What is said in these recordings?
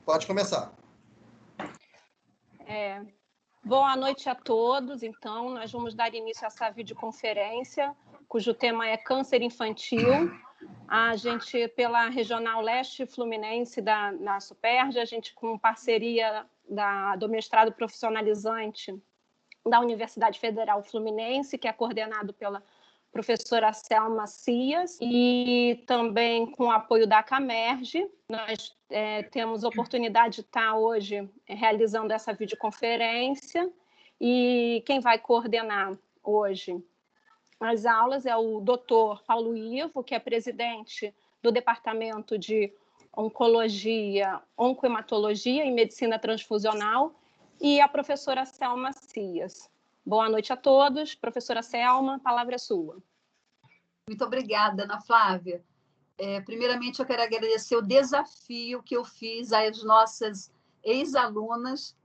Pode começar. Boa noite a todos. Então, nós vamos dar início a essa videoconferência, cujo tema é câncer infantil. A gente, pela Regional Leste Fluminense da Superj, a gente, com parceria do mestrado profissionalizante da Universidade Federal Fluminense, que é coordenado pela professora Selma Cias, e também com o apoio da Camerge. Nós temos a oportunidade de estar hoje realizando essa videoconferência, e quem vai coordenar hoje as aulas é o doutor Paulo Ivo, que é presidente do Departamento de Oncologia, Oncohematologia e Medicina Transfusional, e a professora Selma Cias. Boa noite a todos. Professora Selma, a palavra é sua. Muito obrigada, Ana Flávia. Primeiramente, eu quero agradecer o desafio que eu fiz às nossas ex-alunas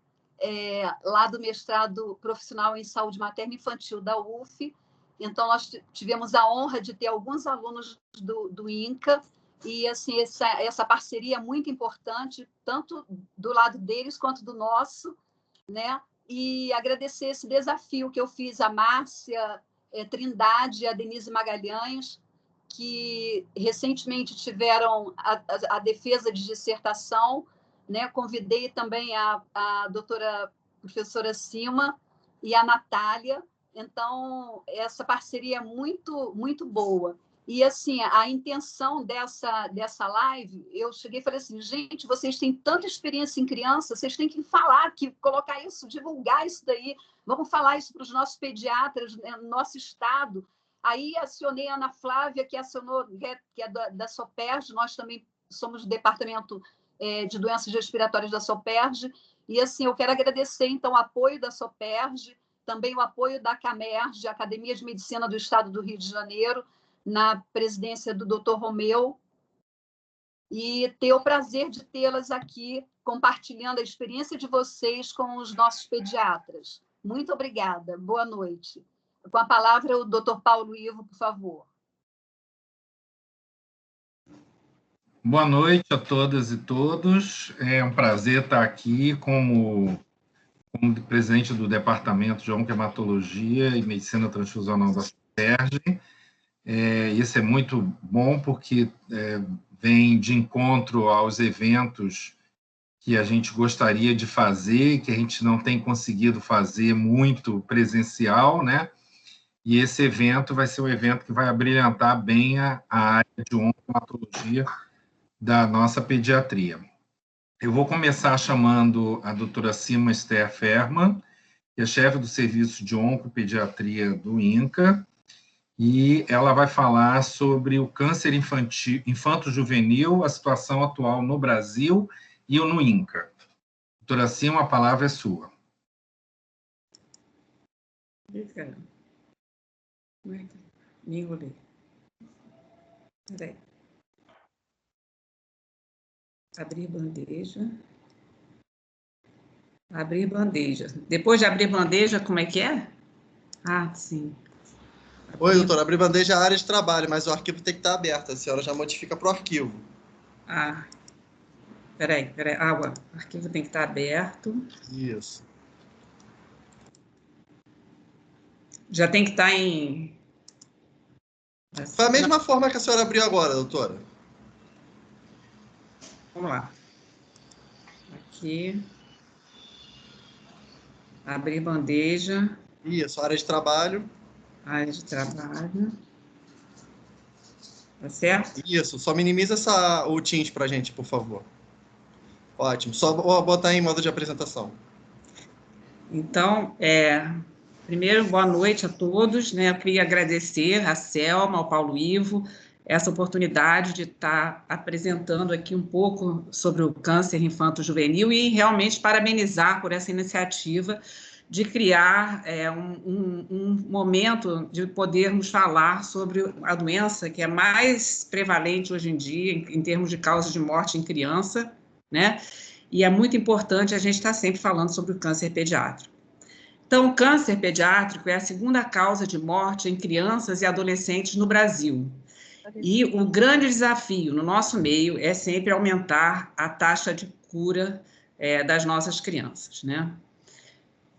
lá do mestrado profissional em saúde materna e infantil da UF. Então, nós tivemos a honra de ter alguns alunos do INCA, e assim, essa parceria é muito importante, tanto do lado deles quanto do nosso, né? E agradecer esse desafio que eu fiz à Márcia Trindade e a Denise Magalhães, que recentemente tiveram a defesa de dissertação, né? Convidei também a doutora professora Cima e a Natália. Então, essa parceria é muito, muito boa. E, assim, a intenção dessa live, eu cheguei e falei assim, gente, vocês têm tanta experiência em criança, vocês têm que falar, colocar isso, divulgar isso daí, vamos falar isso para os nossos pediatras, né, no nosso estado. Aí acionei a Ana Flávia, que é da SOPERJ, nós também somos do Departamento de Doenças Respiratórias da SOPERJ, e, assim, eu quero agradecer, então, o apoio da SOPERJ, também o apoio da Camerge, Academia de Medicina do Estado do Rio de Janeiro, na presidência do Dr. Romeu, e ter o prazer de tê-las aqui, compartilhando a experiência de vocês com os nossos pediatras. Muito obrigada. Boa noite. Com a palavra, o Dr. Paulo Ivo, por favor. Boa noite a todas e todos. É um prazer estar aqui como presidente do Departamento de Oncohematologia e Medicina Transfusional da SOPERJ. Isso é muito bom, porque vem de encontro aos eventos que a gente gostaria de fazer, que a gente não tem conseguido fazer muito presencial, né? E esse evento vai ser um evento que vai abrilhantar bem a área de oncohematologia da nossa pediatria. Eu vou começar chamando a doutora Cima Esther Ferman, que é chefe do Serviço de Oncopediatria do INCA, e ela vai falar sobre o câncer infanto-juvenil, a situação atual no Brasil e no INCA. Doutora Cima, a palavra é sua. Obrigada. Me enrolei. Peraí. Abrir bandeja. Abrir bandeja. Depois de abrir bandeja, como é que é? Ah, sim. Oi, doutora. Abrir bandeja é a área de trabalho, mas o arquivo tem que estar aberto. A senhora já modifica para o arquivo. Ah, peraí. O arquivo tem que estar aberto. Isso. Já tem que estar em... Foi a mesma forma que a senhora abriu agora, doutora. Vamos lá. Aqui. Abrir bandeja. Isso, área de trabalho. Área de trabalho. Tá certo? Isso, só minimiza o Teams para a gente, por favor. Ótimo, só botar em modo de apresentação. Então, primeiro, boa noite a todos, né? Eu queria agradecer a Selma, ao Paulo Ivo, essa oportunidade de estar apresentando aqui um pouco sobre o câncer infanto-juvenil e realmente parabenizar por essa iniciativa de criar um momento de podermos falar sobre a doença que é mais prevalente hoje em dia, em termos de causa de morte em criança, né? E é muito importante a gente estar sempre falando sobre o câncer pediátrico. Então, o câncer pediátrico é a segunda causa de morte em crianças e adolescentes no Brasil. E o grande desafio no nosso meio é sempre aumentar a taxa de cura das nossas crianças, né?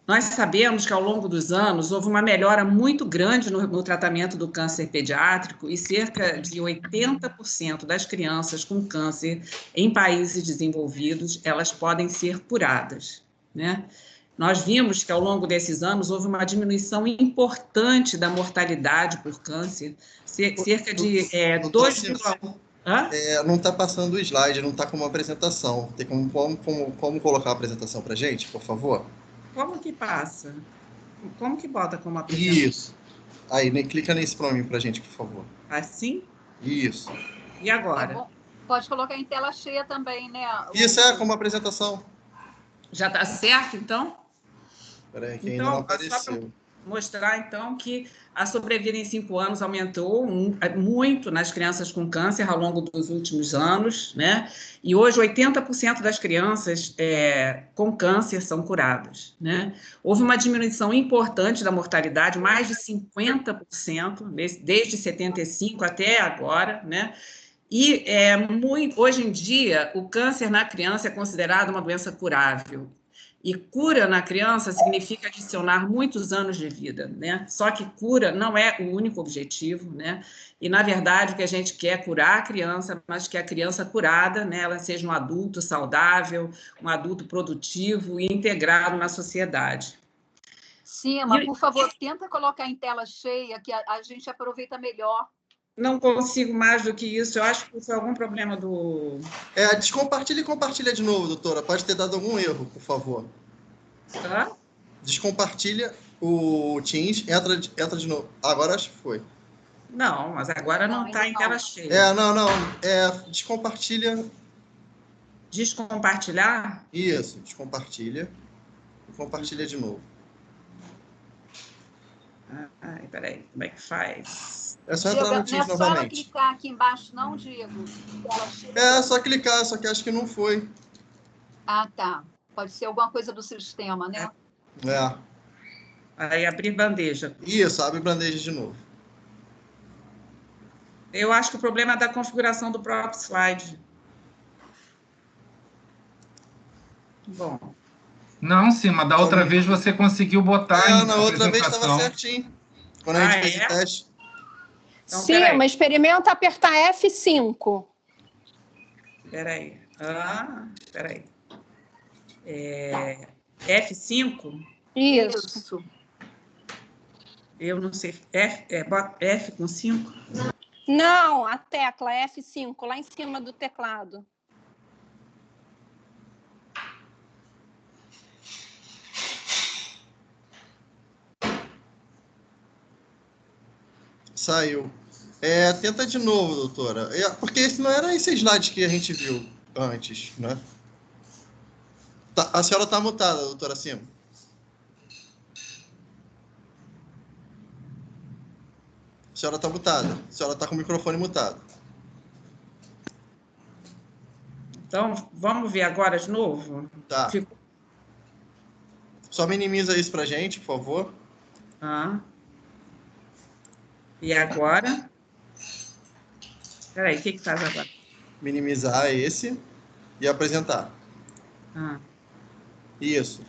Nós sabemos que, ao longo dos anos, houve uma melhora muito grande no tratamento do câncer pediátrico e cerca de 80% das crianças com câncer em países desenvolvidos, elas podem ser curadas, né? Nós vimos que, ao longo desses anos, houve uma diminuição importante da mortalidade por câncer, cerca de 2... não está passando o slide, não está com uma apresentação. Tem como colocar a apresentação para a gente, por favor? Como que passa? Como que bota como apresentação? Isso. Aí, clica nesse para mim, para a gente, por favor. Assim? Isso. E agora? Tá, pode colocar em tela cheia também, né? Isso como apresentação. Já está certo, então? Espera aí, que ainda não apareceu. Só para mostrar, então, que a sobrevida em 5 anos aumentou muito nas crianças com câncer ao longo dos últimos anos, né? E hoje 80% das crianças com câncer são curadas, né? Houve uma diminuição importante da mortalidade, mais de 50%, desde 75 até agora, né? E hoje em dia, o câncer na criança é considerado uma doença curável. E cura na criança significa adicionar muitos anos de vida, né? Só que cura não é o único objetivo, né? E, na verdade, o que a gente quer é curar a criança, mas que a criança curada, né, ela seja um adulto saudável, um adulto produtivo e integrado na sociedade. Sim, mas, por favor, tenta colocar em tela cheia, que a gente aproveita melhor. Não consigo mais do que isso. Eu acho que foi algum problema do... Descompartilha e compartilha de novo, doutora. Pode ter dado algum erro, por favor. Tá? Descompartilha o Teams, entra de novo. Agora acho que foi. Não, mas agora não está em tela cheia. Descompartilha. Descompartilhar? Isso, descompartilha. E compartilha de novo. Peraí, como é que faz? É só entrar no Teams novamente. Não é só clicar aqui embaixo, não, Diego? Só clicar, só que acho que não foi. Ah, tá. Pode ser alguma coisa do sistema, né? Aí abrir bandeja. Isso, abre bandeja de novo. Eu acho que o problema é da configuração do próprio slide. Bom. Não, sim, mas da outra vez você conseguiu botar na outra vez estava certinho. Quando a gente fez o teste. Então, sim, mas experimenta apertar F5. Peraí. Peraí. F5? Isso. Eu não sei. Bota F com 5? Não, a tecla F5, lá em cima do teclado. Saiu. Tenta de novo, doutora. Porque esse não era esse slide que a gente viu antes, né? A senhora está mutada, doutora Cima. A senhora está mutada. A senhora está com o microfone mutado. Então, vamos ver agora de novo? Tá. Só minimiza isso para a gente, por favor. E agora? Espera aí, o que faz agora? Minimizar esse e apresentar. Isso.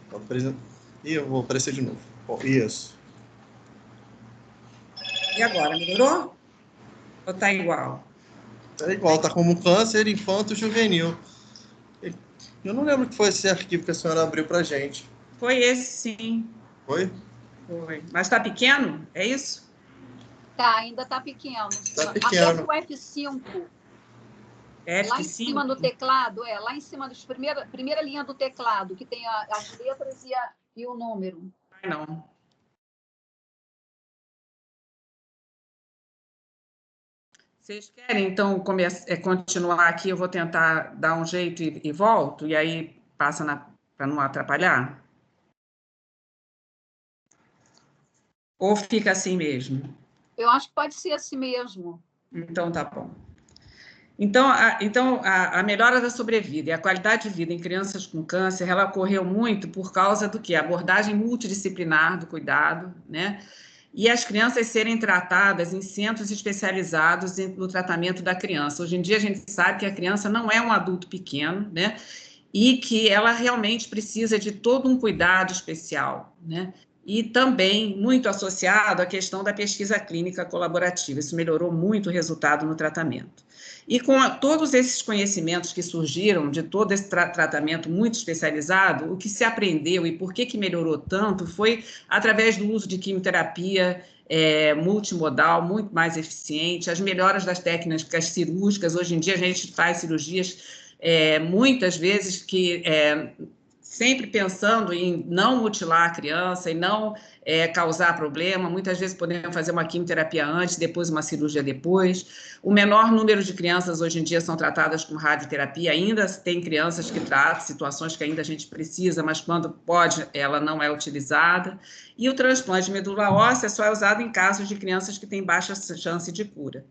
E eu vou aparecer de novo. Isso. E agora, melhorou? Ou está igual? Está igual, está como câncer infanto juvenil. Eu não lembro que foi esse arquivo que a senhora abriu para a gente. Foi esse, sim. Foi? Foi. Mas está pequeno? É isso? Tá, ainda está pequeno. Está pequeno. Aperta o F5. F5? Lá em cima do teclado, lá em cima da primeira linha do teclado, que tem as letras e o número. Não. Vocês querem, então, continuar aqui? Eu vou tentar dar um jeito e volto, e aí passa para não atrapalhar? Ou fica assim mesmo? Eu acho que pode ser assim mesmo. Então, tá bom. Então, a melhora da sobrevida e a qualidade de vida em crianças com câncer, ela ocorreu muito por causa do quê? A abordagem multidisciplinar do cuidado, né? E as crianças serem tratadas em centros especializados no tratamento da criança. Hoje em dia, a gente sabe que a criança não é um adulto pequeno, né? e que ela realmente precisa de todo um cuidado especial, né? E também muito associado à questão da pesquisa clínica colaborativa. Isso melhorou muito o resultado no tratamento. E com todos esses conhecimentos que surgiram de todo esse tratamento muito especializado, o que se aprendeu e por que melhorou tanto foi através do uso de quimioterapia multimodal, muito mais eficiente, as melhoras das técnicas cirúrgicas. Hoje em dia a gente faz cirurgias muitas vezes que sempre pensando em não mutilar a criança e não causar problema. Muitas vezes podemos fazer uma quimioterapia antes, depois uma cirurgia depois. O menor número de crianças hoje em dia são tratadas com radioterapia. Ainda tem crianças que tratam, situações que ainda a gente precisa, mas quando pode, ela não é utilizada. E o transplante de medula óssea só é usado em casos de crianças que têm baixa chance de cura.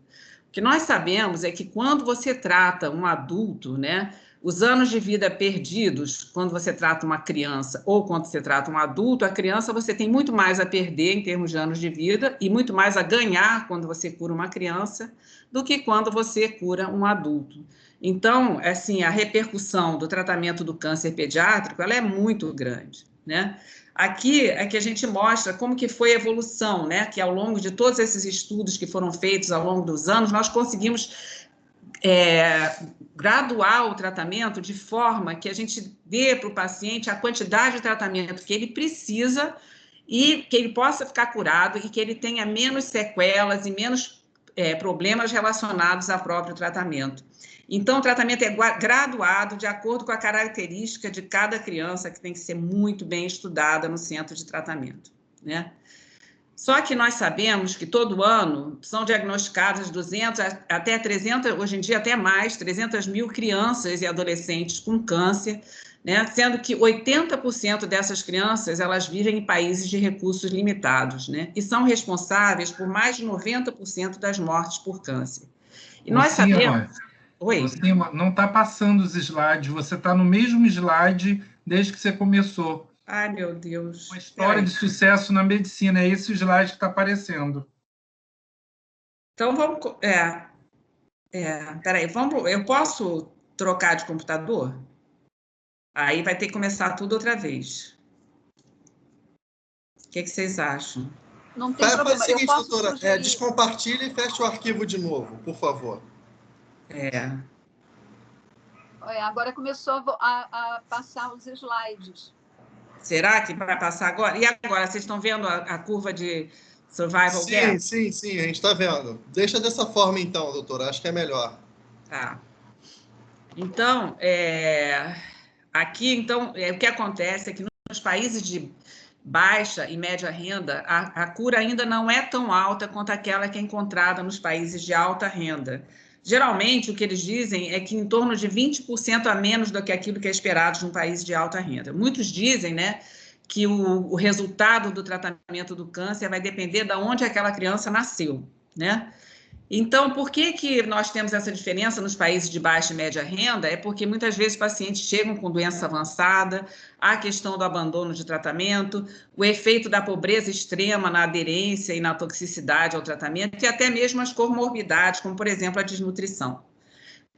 O que nós sabemos é que quando você trata um adulto, né, os anos de vida perdidos, quando você trata uma criança ou quando você trata um adulto, a criança você tem muito mais a perder em termos de anos de vida e muito mais a ganhar quando você cura uma criança do que quando você cura um adulto. Então, assim, a repercussão do tratamento do câncer pediátrico, ela é muito grande, né? Aqui é que a gente mostra como que foi a evolução, né? Que ao longo de todos esses estudos que foram feitos ao longo dos anos, nós conseguimos graduar o tratamento de forma que a gente dê para o paciente a quantidade de tratamento que ele precisa e que ele possa ficar curado e que ele tenha menos sequelas e menos problemas relacionados ao próprio tratamento. Então, o tratamento é graduado de acordo com a característica de cada criança, que tem que ser muito bem estudada no centro de tratamento, né? Só que nós sabemos que todo ano são diagnosticadas 200 até 300, hoje em dia até mais, 300 mil crianças e adolescentes com câncer, né? Sendo que 80% dessas crianças elas vivem em países de recursos limitados, né? E são responsáveis por mais de 90% das mortes por câncer. E nós sabemos... Oi. Não está passando os slides, você está no mesmo slide desde que você começou. Ai, meu Deus. Uma história de sucesso na medicina, é esse slide que está aparecendo. Então, vamos... peraí, eu posso trocar de computador? Aí vai ter que começar tudo outra vez. O que vocês acham? Não tem problema. Faz o seguinte, doutora, descompartilhe e feche o arquivo de novo, por favor. Agora começou a passar os slides. Será que vai passar agora? E agora, vocês estão vendo a curva de survival gap? Sim, a gente está vendo. Deixa dessa forma, então, doutora, acho que é melhor. Tá. Então, aqui, então, o que acontece é que nos países de baixa e média renda, a cura ainda não é tão alta quanto aquela que é encontrada nos países de alta renda. Geralmente, o que eles dizem é que em torno de 20% a menos do que aquilo que é esperado num país de alta renda. Muitos dizem, né, que o resultado do tratamento do câncer vai depender de onde aquela criança nasceu, né? Então, por que nós temos essa diferença nos países de baixa e média renda? É porque muitas vezes pacientes chegam com doença avançada, a questão do abandono de tratamento, o efeito da pobreza extrema na aderência e na toxicidade ao tratamento e até mesmo as comorbidades, como, por exemplo, a desnutrição.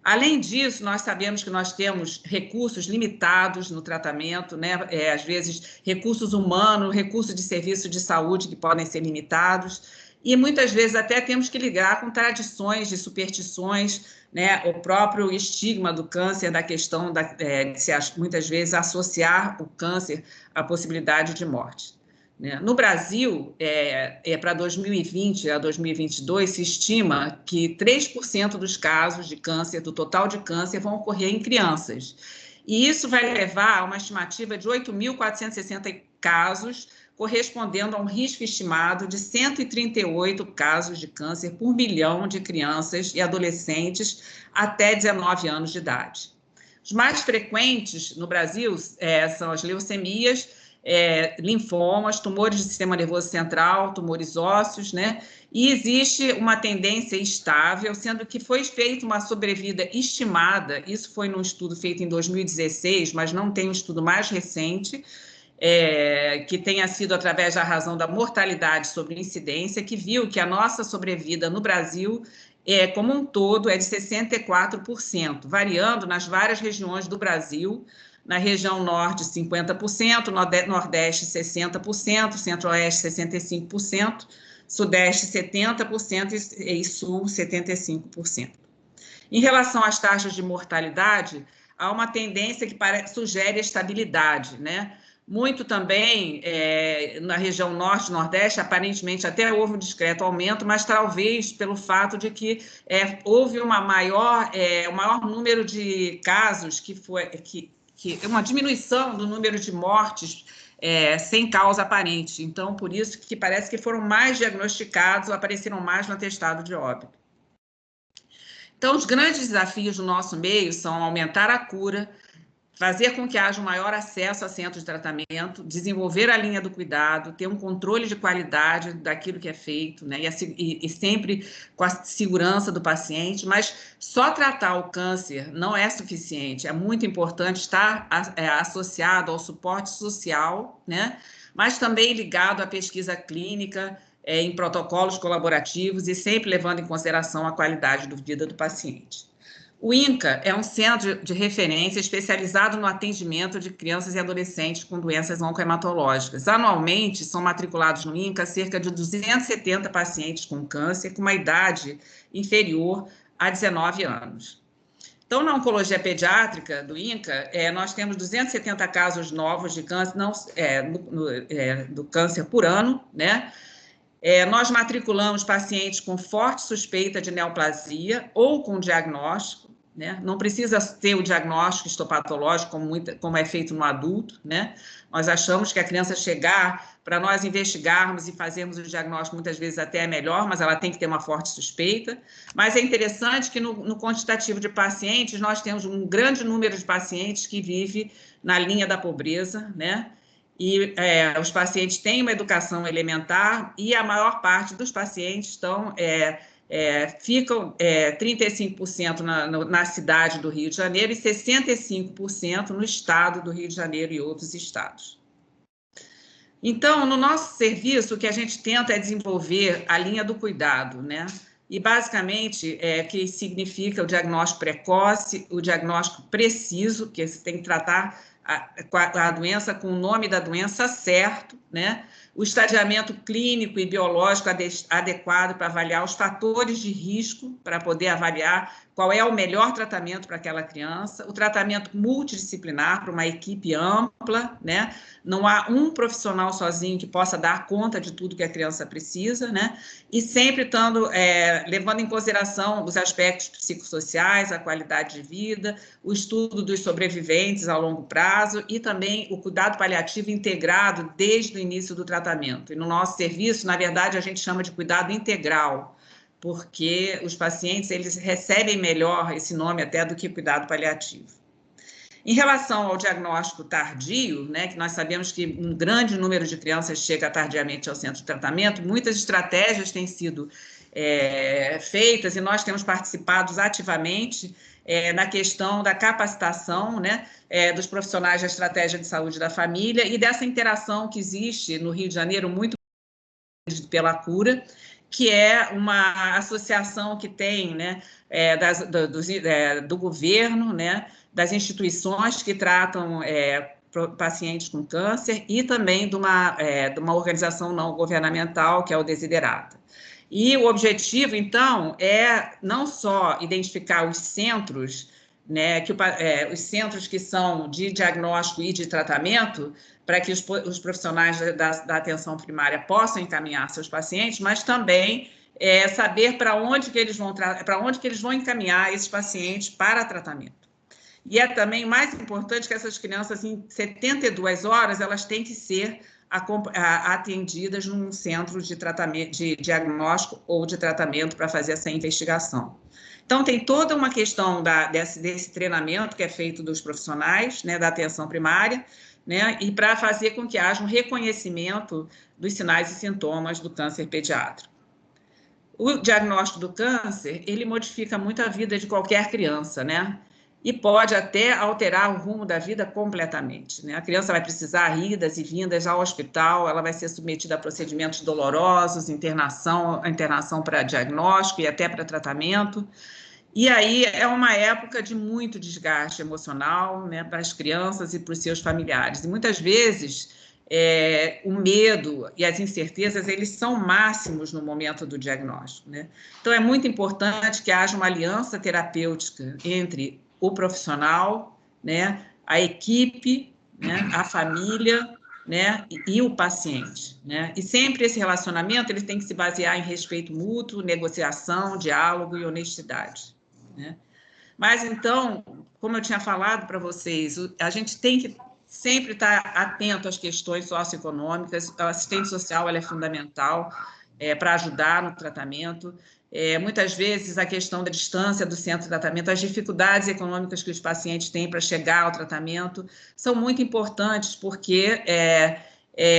Além disso, nós sabemos que nós temos recursos limitados no tratamento, né? Às vezes, recursos humanos, recursos de serviço de saúde que podem ser limitados. E muitas vezes até temos que ligar com tradições de superstições, né? O próprio estigma do câncer, da questão de se muitas vezes associar o câncer à possibilidade de morte, né? No Brasil, para 2020 a 2022, se estima que 3% dos casos de câncer, do total de câncer, vão ocorrer em crianças. E isso vai levar a uma estimativa de 8.460 casos, correspondendo a um risco estimado de 138 casos de câncer por milhão de crianças e adolescentes até 19 anos de idade. Os mais frequentes no Brasil são as leucemias, linfomas, tumores do sistema nervoso central, tumores ósseos, né? E existe uma tendência estável, sendo que foi feita uma sobrevida estimada, isso foi num estudo feito em 2016, mas não tem um estudo mais recente, que tenha sido através da razão da mortalidade sobre incidência, que viu que a nossa sobrevida no Brasil, como um todo, é de 64%, variando nas várias regiões do Brasil, Na região norte, 50%, nordeste, 60%, centro-oeste, 65%, sudeste, 70% e sul, 75%. Em relação às taxas de mortalidade, há uma tendência que sugere estabilidade, né? Muito também na região norte e nordeste, aparentemente até houve um discreto aumento, mas talvez pelo fato de que houve um maior número de casos uma diminuição do número de mortes sem causa aparente. Então, por isso que parece que foram mais diagnosticados, ou apareceram mais no atestado de óbito. Então, os grandes desafios do nosso meio são aumentar a cura, fazer com que haja um maior acesso a centros de tratamento, desenvolver a linha do cuidado, ter um controle de qualidade daquilo que é feito, né? E sempre com a segurança do paciente, mas só tratar o câncer não é suficiente, é muito importante estar associado ao suporte social, né? Mas também ligado à pesquisa clínica, em protocolos colaborativos e sempre levando em consideração a qualidade da vida do paciente. O INCA é um centro de referência especializado no atendimento de crianças e adolescentes com doenças oncohematológicas. Anualmente, são matriculados no INCA cerca de 270 pacientes com câncer com uma idade inferior a 19 anos. Então, na oncologia pediátrica do INCA, nós temos 270 casos novos de câncer, do câncer por ano, né? Nós matriculamos pacientes com forte suspeita de neoplasia ou com diagnóstico, né? Não precisa ter o diagnóstico histopatológico como é feito no adulto, né? Nós achamos que a criança chegar para nós investigarmos e fazermos o diagnóstico muitas vezes até é melhor, mas ela tem que ter uma forte suspeita. Mas é interessante que no quantitativo de pacientes nós temos um grande número de pacientes que vive na linha da pobreza, né? E os pacientes têm uma educação elementar e a maior parte dos pacientes ficam 35% na cidade do Rio de Janeiro e 65% no estado do Rio de Janeiro e outros estados. Então, no nosso serviço, o que a gente tenta é desenvolver a linha do cuidado, né? E, basicamente, que significa o diagnóstico precoce, o diagnóstico preciso, que você tem que tratar a doença com o nome da doença certo, né? O estadiamento clínico e biológico adequado para avaliar os fatores de risco, para poder avaliar qual é o melhor tratamento para aquela criança, o tratamento multidisciplinar para uma equipe ampla, né? Não há um profissional sozinho que possa dar conta de tudo que a criança precisa, né? E sempre levando em consideração os aspectos psicossociais, a qualidade de vida, o estudo dos sobreviventes a longo prazo e também o cuidado paliativo integrado desde o início do tratamento. E no nosso serviço, na verdade, a gente chama de cuidado integral, porque os pacientes eles recebem melhor esse nome até do que cuidado paliativo. Em relação ao diagnóstico tardio, né, que nós sabemos que um grande número de crianças chega tardiamente ao centro de tratamento, muitas estratégias têm sido feitas e nós temos participado ativamente na questão da capacitação, né, dos profissionais da estratégia de saúde da família e dessa interação que existe no Rio de Janeiro muito pela cura, que é uma associação que tem, né, do governo, né, das instituições que tratam pacientes com câncer e também de uma organização não governamental, que é o Desiderata. E o objetivo, então, é não só identificar os centros, né, os centros que são de diagnóstico e de tratamento, para que os profissionais da atenção primária possam encaminhar seus pacientes, mas também saber para onde que eles vão encaminhar esses pacientes para tratamento. E é também mais importante que essas crianças, em 72 horas, elas têm que ser atendidas num centro de tratamento, de diagnóstico ou de tratamento para fazer essa investigação. Então, tem toda uma questão desse treinamento que é feito dos profissionais, né, da atenção primária, né, e para fazer com que haja um reconhecimento dos sinais e sintomas do câncer pediátrico. O diagnóstico do câncer, ele modifica muito a vida de qualquer criança, né? E pode até alterar o rumo da vida completamente, né? A criança vai precisar idas e vindas ao hospital, ela vai ser submetida a procedimentos dolorosos, internação para diagnóstico e até para tratamento. E aí é uma época de muito desgaste emocional, né, para as crianças e para os seus familiares. E muitas vezes o medo e as incertezas, eles são máximos no momento do diagnóstico, né? Então é muito importante que haja uma aliança terapêutica entre o profissional, né, a equipe, né, a família, né, e o paciente, né? E sempre esse relacionamento ele tem que se basear em respeito mútuo, negociação, diálogo e honestidade, né? Mas então, como eu tinha falado para vocês, a gente tem que sempre estar atento às questões socioeconômicas. A assistente social ela é fundamental para ajudar no tratamento. Muitas vezes a questão da distância do centro de tratamento, as dificuldades econômicas que os pacientes têm para chegar ao tratamento são muito importantes, porque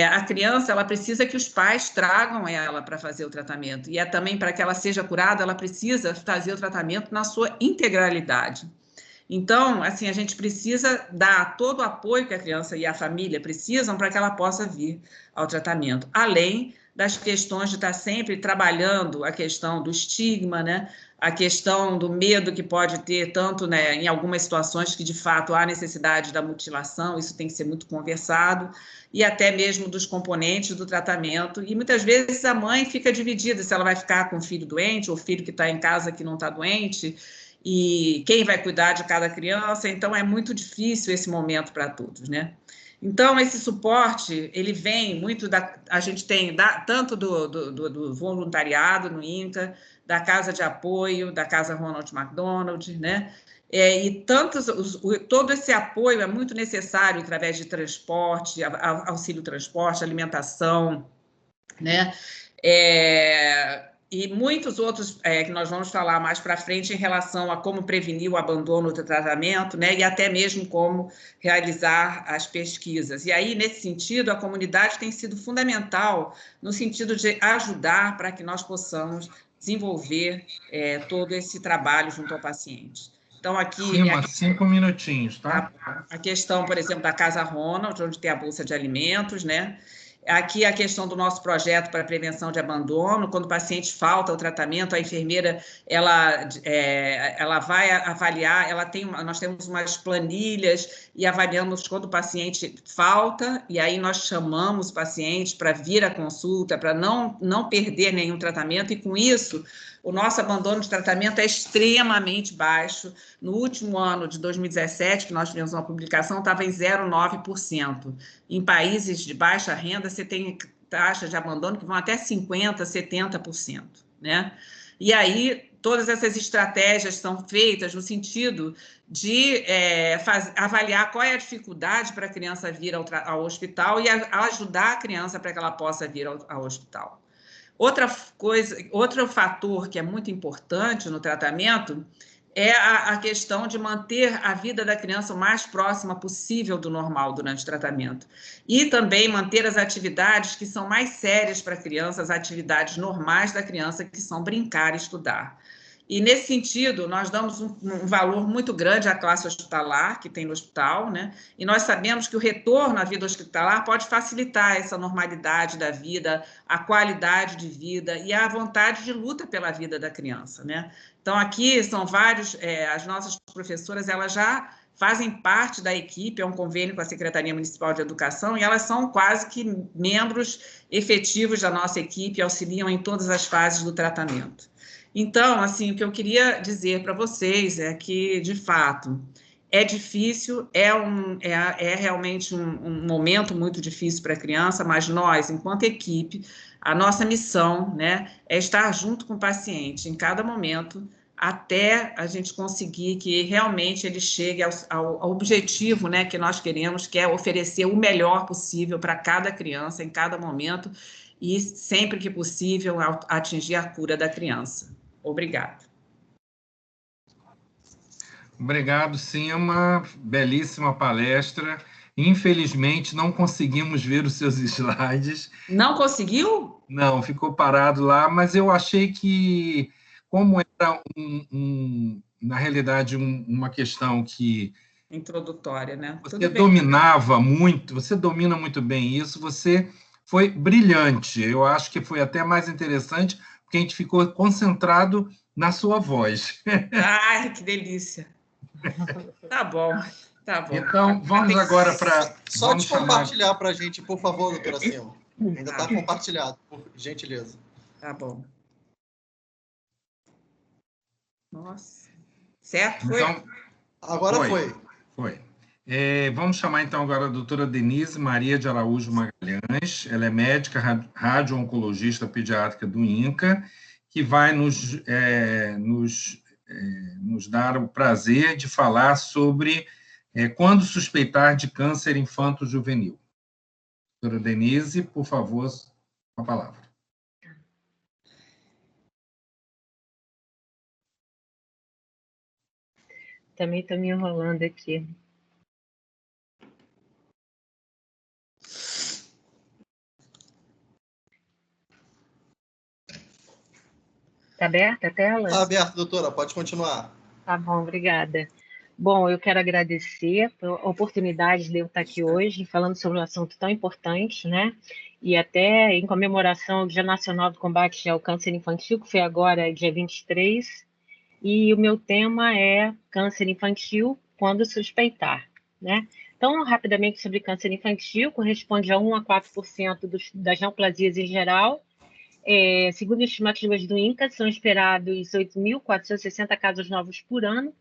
a criança ela precisa que os pais tragam ela para fazer o tratamento, e também para que ela seja curada, ela precisa fazer o tratamento na sua integralidade. Então, assim, a gente precisa dar todo o apoio que a criança e a família precisam para que ela possa vir ao tratamento, além das questões de estar sempre trabalhando a questão do estigma, né? A questão do medo que pode ter, tanto, né, em algumas situações que, de fato, há necessidade da mutilação, isso tem que ser muito conversado, e até mesmo dos componentes do tratamento. E, muitas vezes, a mãe fica dividida se ela vai ficar com o filho doente ou o filho que está em casa que não está doente, e quem vai cuidar de cada criança. Então, é muito difícil esse momento para todos, né? Então, esse suporte, ele vem muito a gente tem tanto do voluntariado no INCA, da Casa de Apoio, da Casa Ronald McDonald, né? E todo esse apoio é muito necessário através de transporte, auxílio transporte, alimentação, né? E muitos outros que nós vamos falar mais para frente em relação a como prevenir o abandono do tratamento, né, e até mesmo como realizar as pesquisas. E aí, nesse sentido, a comunidade tem sido fundamental no sentido de ajudar para que nós possamos desenvolver todo esse trabalho junto ao paciente. Então, aqui... 5 minutinhos, tá? A questão, por exemplo, da Casa Ronald, onde tem a Bolsa de Alimentos, né? Aqui a questão do nosso projeto para prevenção de abandono, quando o paciente falta ao tratamento, a enfermeira ela vai avaliar, nós temos umas planilhas e avaliamos quando o paciente falta, e aí nós chamamos o paciente para vir à consulta, para não perder nenhum tratamento, e com isso o nosso abandono de tratamento é extremamente baixo. No último ano de 2017, que nós tivemos uma publicação, estava em 0,9%. Em países de baixa renda, você tem taxas de abandono que vão até 50%, 70%, né? E aí, todas essas estratégias são feitas no sentido de avaliar qual é a dificuldade para a criança vir ao hospital e ajudar a criança para que ela possa vir ao hospital. Outro fator que é muito importante no tratamento é a questão de manter a vida da criança o mais próxima possível do normal durante o tratamento. E também manter as atividades que são mais sérias para a criança, as atividades normais da criança, que são brincar e estudar. E, nesse sentido, nós damos um valor muito grande à classe hospitalar, que tem no hospital, né? E nós sabemos que o retorno à vida hospitalar pode facilitar essa normalidade da vida, a qualidade de vida e a vontade de luta pela vida da criança, né? Então, aqui são vários... as nossas professoras, elas já fazem parte da equipe, é um convênio com a Secretaria Municipal de Educação, e elas são quase que membros efetivos da nossa equipe, auxiliam em todas as fases do tratamento. Então, assim, o que eu queria dizer para vocês é que, de fato, é difícil, é realmente um momento muito difícil para a criança, mas nós, enquanto equipe, a nossa missão, né, é estar junto com o paciente em cada momento, até a gente conseguir que realmente ele chegue ao objetivo, né, que nós queremos, que é oferecer o melhor possível para cada criança, em cada momento, e sempre que possível atingir a cura da criança. Obrigada. Obrigado, sim, é uma belíssima palestra. Infelizmente, não conseguimos ver os seus slides. Não conseguiu? Não, ficou parado lá, mas eu achei que, como era, na realidade, uma questão que... introdutória, né? Você dominava muito, você domina muito bem isso, você foi brilhante. Eu acho que foi até mais interessante, porque a gente ficou concentrado na sua voz. Ai, que delícia. Tá bom, tá bom. Então, vamos agora para... Só de compartilhar para a gente, por favor, doutora Silva. Ainda está compartilhado, por gentileza. Tá bom. Nossa. Certo? Foi? Então, agora foi. Foi. Vamos chamar, então, agora a doutora Denise Maria de Araújo Magalhães. Ela é médica radio-oncologista pediátrica do INCA, que vai nos dar o prazer de falar sobre quando suspeitar de câncer infanto-juvenil. Doutora Denise, por favor, a palavra. Também estou me enrolando aqui. Está aberta a tela? Está aberta, doutora. Pode continuar. Tá bom, obrigada. Bom, eu quero agradecer a oportunidade de eu estar aqui hoje falando sobre um assunto tão importante, né? E até em comemoração ao Dia Nacional do Combate ao Câncer Infantil, que foi agora dia 23, e o meu tema é câncer infantil quando suspeitar, né? Então, rapidamente sobre câncer infantil, corresponde a 1 a 4% das neoplasias em geral. Segundo estimativas do INCA, são esperados 8.460 casos novos por ano,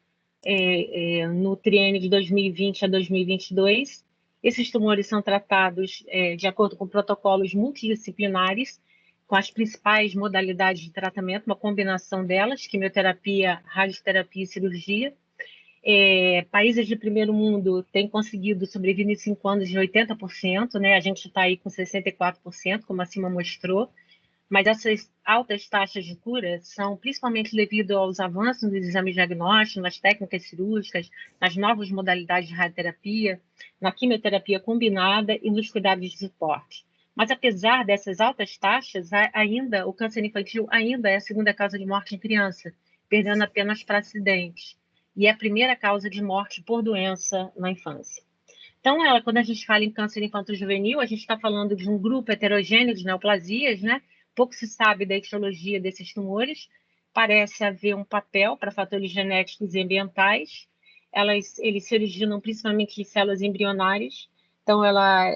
no triênio de 2020 a 2022. Esses tumores são tratados de acordo com protocolos multidisciplinares, com as principais modalidades de tratamento, uma combinação delas, quimioterapia, radioterapia e cirurgia. Países de primeiro mundo têm conseguido sobreviver em 5 anos de 80%, né? A gente está aí com 64%, como a Cima mostrou, mas essas altas taxas de cura são principalmente devido aos avanços nos exames diagnósticos, nas técnicas cirúrgicas, nas novas modalidades de radioterapia, na quimioterapia combinada e nos cuidados de suporte. Mas, apesar dessas altas taxas, ainda o câncer infantil ainda é a segunda causa de morte em criança, perdendo apenas para acidentes, e é a primeira causa de morte por doença na infância. Então, quando a gente fala em câncer infanto-juvenil, a gente está falando de um grupo heterogêneo de neoplasias, né? Pouco se sabe da etiologia desses tumores, parece haver um papel para fatores genéticos e ambientais. Eles se originam principalmente de células embrionárias, então ela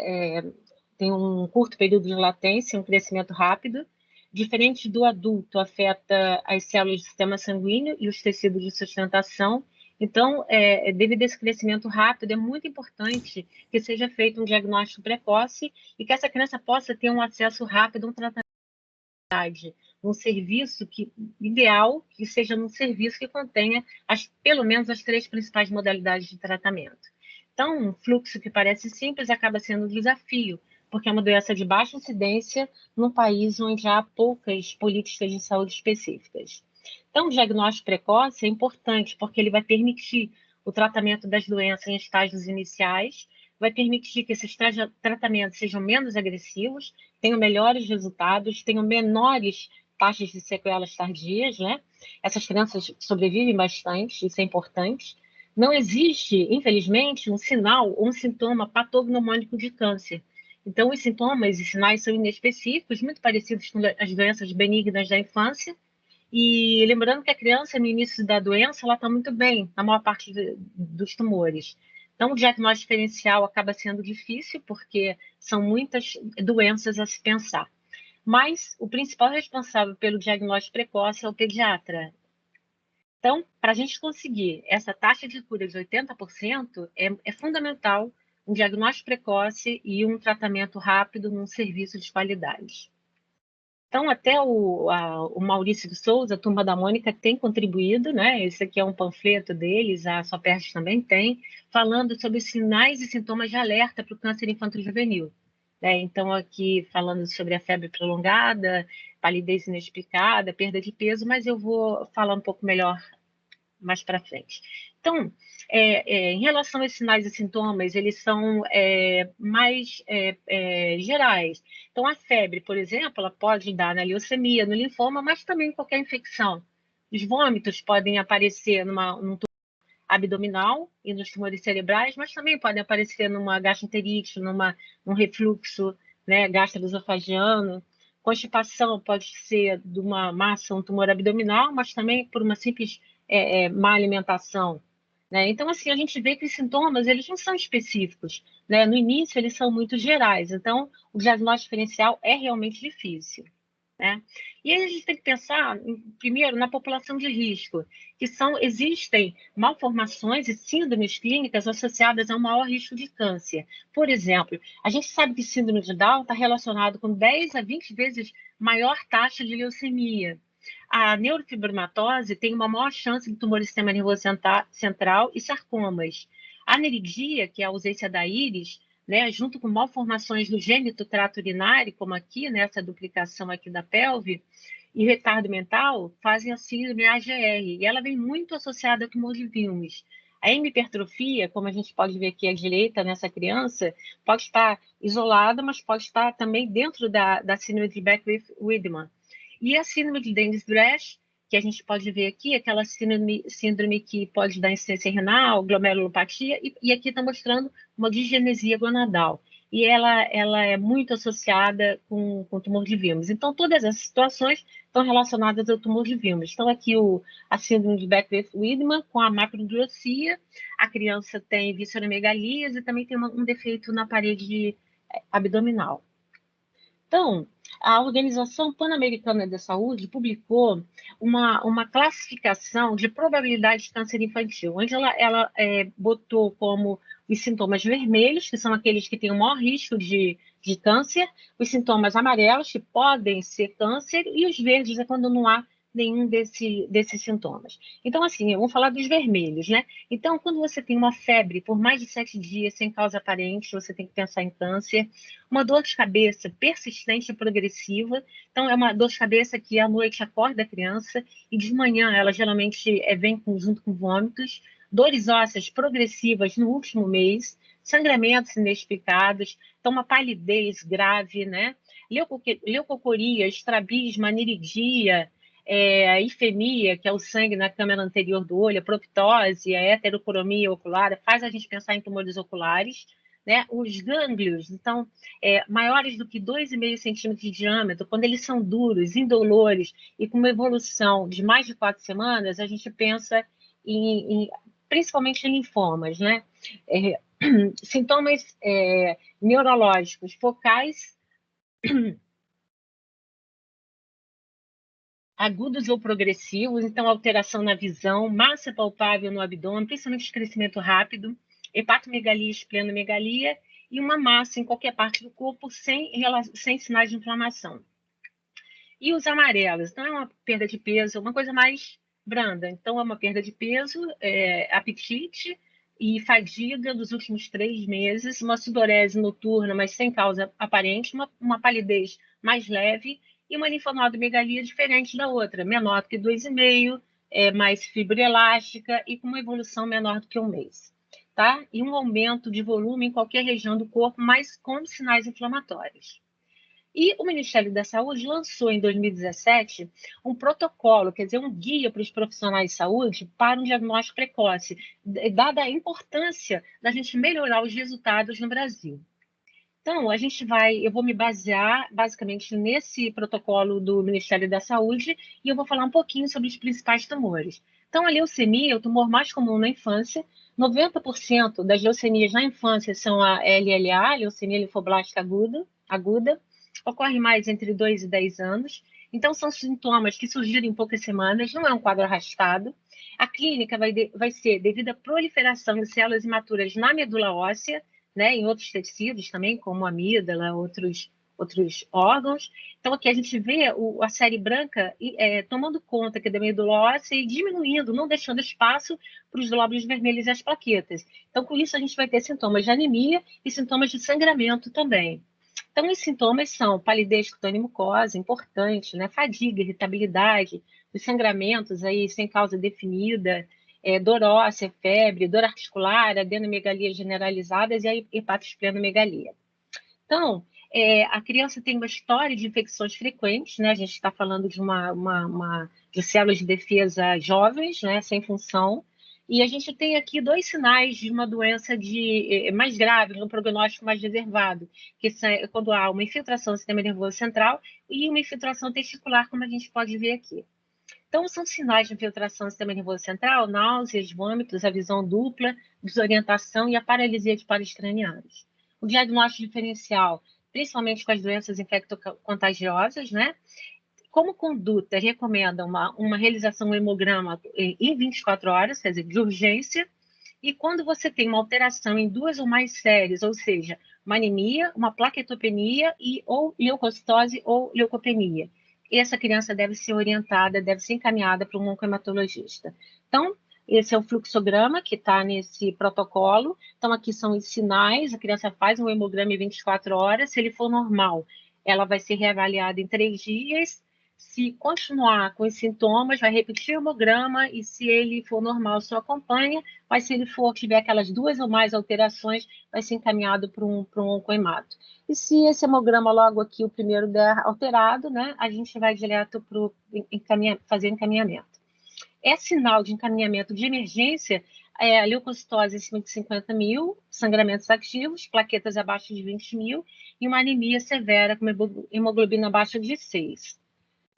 tem um curto período de latência, um crescimento rápido. Diferente do adulto, afeta as células do sistema sanguíneo e os tecidos de sustentação. Então, devido a esse crescimento rápido, é muito importante que seja feito um diagnóstico precoce e que essa criança possa ter um acesso rápido a um tratamento, um serviço ideal, que seja um serviço que contenha pelo menos as 3 principais modalidades de tratamento. Então, um fluxo que parece simples acaba sendo um desafio, porque é uma doença de baixa incidência num país onde há poucas políticas de saúde específicas. Então, o diagnóstico precoce é importante, porque ele vai permitir o tratamento das doenças em estágios iniciais, vai permitir que esses tratamentos sejam menos agressivos, tenham melhores resultados, tenham menores taxas de sequelas tardias, né? Essas crianças sobrevivem bastante, isso é importante. Não existe, infelizmente, um sinal ou um sintoma patognomônico de câncer. Então, os sintomas e sinais são inespecíficos, muito parecidos com as doenças benignas da infância. E lembrando que a criança, no início da doença, ela está muito bem, na maior parte dos tumores. Então, o diagnóstico diferencial acaba sendo difícil, porque são muitas doenças a se pensar. Mas o principal responsável pelo diagnóstico precoce é o pediatra. Então, para a gente conseguir essa taxa de cura de 80%, é fundamental um diagnóstico precoce e um tratamento rápido num serviço de qualidade. Então, até o Maurício de Souza, a Turma da Mônica, tem contribuído, né? Esse aqui é um panfleto deles, a Sopert também tem, falando sobre sinais e sintomas de alerta para o câncer infanto-juvenil. Então, aqui falando sobre a febre prolongada, palidez inexplicada, perda de peso, mas eu vou falar um pouco melhor mais para frente. Então, em relação aos sinais e sintomas, eles são mais gerais. Então, a febre, por exemplo, ela pode dar na leucemia, no linfoma, mas também em qualquer infecção. Os vômitos podem aparecer num tumor abdominal e nos tumores cerebrais, mas também podem aparecer numa gastroenterite, num refluxo, né, gastroesofagiano. Constipação pode ser de uma massa, um tumor abdominal, mas também por uma simples má alimentação, né? Então, assim, a gente vê que os sintomas, eles não são específicos, né? No início, eles são muito gerais, então o diagnóstico diferencial é realmente difícil, né? E aí a gente tem que pensar, primeiro, na população de risco, que existem malformações e síndromes clínicas associadas a um maior risco de câncer. Por exemplo, a gente sabe que síndrome de Down está relacionado com 10 a 20 vezes maior taxa de leucemia. A neurofibromatose tem uma maior chance de tumor do sistema nervoso central e sarcomas. A aniridia, que é a ausência da íris, né, junto com malformações no gênito trato urinário, como aqui, nessa duplicação aqui da pelve, e retardo mental, fazem a síndrome AGR, e ela vem muito associada ao tumor de Wilms. A hemipertrofia, como a gente pode ver aqui à direita nessa criança, pode estar isolada, mas pode estar também dentro da síndrome de Beckwith-Wiedemann. E a síndrome de Dennis-Bresch, que a gente pode ver aqui, aquela síndrome que pode dar insuficiência renal, glomerulopatia, e aqui está mostrando uma disgenesia gonadal. E ela é muito associada com tumor de Wilms. Então, todas essas situações estão relacionadas ao tumor de Wilms. Então, aqui a síndrome de Beckwith-Wiedemann com a macrodrosia, a criança tem visceromegalias e também tem um defeito na parede abdominal. Então, a Organização Pan-Americana da Saúde publicou uma classificação de probabilidade de câncer infantil, onde ela botou como os sintomas vermelhos, que são aqueles que têm o maior risco de câncer, os sintomas amarelos, que podem ser câncer, e os verdes é quando não há nenhum desses sintomas. Então, assim, vamos falar dos vermelhos, né? Então, quando você tem uma febre por mais de 7 dias sem causa aparente, você tem que pensar em câncer. Uma dor de cabeça persistente e progressiva. Então, é uma dor de cabeça que à noite acorda a criança e de manhã ela geralmente vem junto com vômitos. Dores ósseas progressivas no último mês, sangramentos inexplicados, então uma palidez grave, né? Leucocoria, estrabismo, aniridia, a ifemia, que é o sangue na câmara anterior do olho, a proptose, a heterocromia ocular, faz a gente pensar em tumores oculares, né? Os gânglios, então, maiores do que 2,5 centímetros de diâmetro, quando eles são duros, indolores e com uma evolução de mais de 4 semanas, a gente pensa principalmente em linfomas, né? Sintomas neurológicos focais agudos ou progressivos, então alteração na visão, massa palpável no abdômen, principalmente crescimento rápido, hepatomegalia, esplenomegalia e uma massa em qualquer parte do corpo sem sinais de inflamação. E os amarelos, então é uma perda de peso, uma coisa mais branda, então é uma perda de peso, apetite e fadiga dos últimos 3 meses, uma sudorese noturna, mas sem causa aparente, uma palidez mais leve, e uma linfonodomegalia diferente da outra, menor do que 2,5, mais fibroelástica e com uma evolução menor do que 1 mês. Tá? E um aumento de volume em qualquer região do corpo, mas com sinais inflamatórios. E o Ministério da Saúde lançou em 2017 um protocolo, quer dizer, um guia para os profissionais de saúde para um diagnóstico precoce, dada a importância da gente melhorar os resultados no Brasil. Então, eu vou me basear basicamente nesse protocolo do Ministério da Saúde e eu vou falar um pouquinho sobre os principais tumores. Então, a leucemia é o tumor mais comum na infância. 90% das leucemias na infância são a LLA, leucemia linfoblástica aguda. Ocorre mais entre 2 e 10 anos. Então, são sintomas que surgiram em poucas semanas, não é um quadro arrastado. A clínica vai ser devido à proliferação de células imaturas na medula óssea, né, em outros tecidos também, como a amígdala, outros órgãos. Então, aqui a gente vê a série branca tomando conta aqui da medula óssea e diminuindo, não deixando espaço para os glóbulos vermelhos e as plaquetas. Então, com isso, a gente vai ter sintomas de anemia e sintomas de sangramento também. Então, os sintomas são palidez cutânea e mucosa, importante, né? Fadiga, irritabilidade, os sangramentos aí sem causa definida, dor óssea, febre, dor articular, adenomegalia generalizadas e a hepatosplenomegalia. Então, a criança tem uma história de infecções frequentes, né? A gente está falando de de células de defesa jovens, né? Sem função, E a gente tem aqui 2 sinais de uma doença mais grave, um prognóstico mais reservado, que é quando há uma infiltração do sistema nervoso central e uma infiltração testicular, como a gente pode ver aqui. Então, são sinais de infiltração do sistema nervoso central, náuseas, vômitos, a visão dupla, desorientação e a paralisia de pares cranianos. O diagnóstico diferencial, principalmente com as doenças infectocontagiosas, né? Como conduta, recomenda uma realização do hemograma em 24 horas, quer dizer, de urgência, e quando você tem uma alteração em 2 ou mais séries, ou seja, uma anemia, uma plaquetopenia ou leucocitose ou leucopenia. Essa criança deve ser orientada, deve ser encaminhada para um oncohematologista. Então, esse é o fluxograma que está nesse protocolo. Então, aqui são os sinais, a criança faz um hemograma em 24 horas, se ele for normal, ela vai ser reavaliada em 3 dias. Se continuar com os sintomas, vai repetir o hemograma e se ele for normal, só acompanha, mas se ele tiver aquelas 2 ou mais alterações, vai ser encaminhado para um oncohemato. E se esse hemograma logo aqui, o primeiro, der alterado, né, a gente vai direto para fazer encaminhamento. É sinal de encaminhamento de emergência a leucocitose acima de 50 mil, sangramentos ativos, plaquetas abaixo de 20 mil e uma anemia severa com hemoglobina abaixo de 6.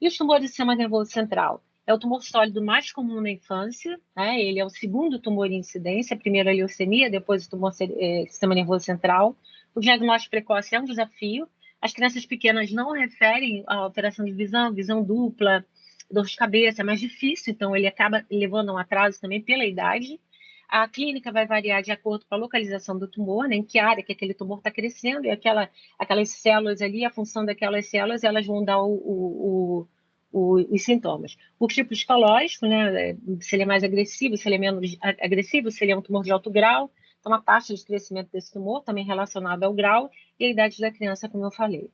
E os tumores do sistema nervoso central? É o tumor sólido mais comum na infância, né? Ele é o segundo tumor em incidência, primeiro a leucemia, depois o tumor sistema nervoso central. O diagnóstico precoce é um desafio. As crianças pequenas não referem a alteração de visão, visão dupla, dor de cabeça, é mais difícil, então ele acaba levando a um atraso também pela idade. A clínica vai variar de acordo com a localização do tumor, né, em que área que aquele tumor está crescendo, e aquelas células ali, a função daquelas células, elas vão dar os sintomas. O tipo psicológico, né, se ele é mais agressivo, se ele é menos agressivo, se ele é um tumor de alto grau, então a taxa de crescimento desse tumor também relacionada ao grau e a idade da criança, como eu falei.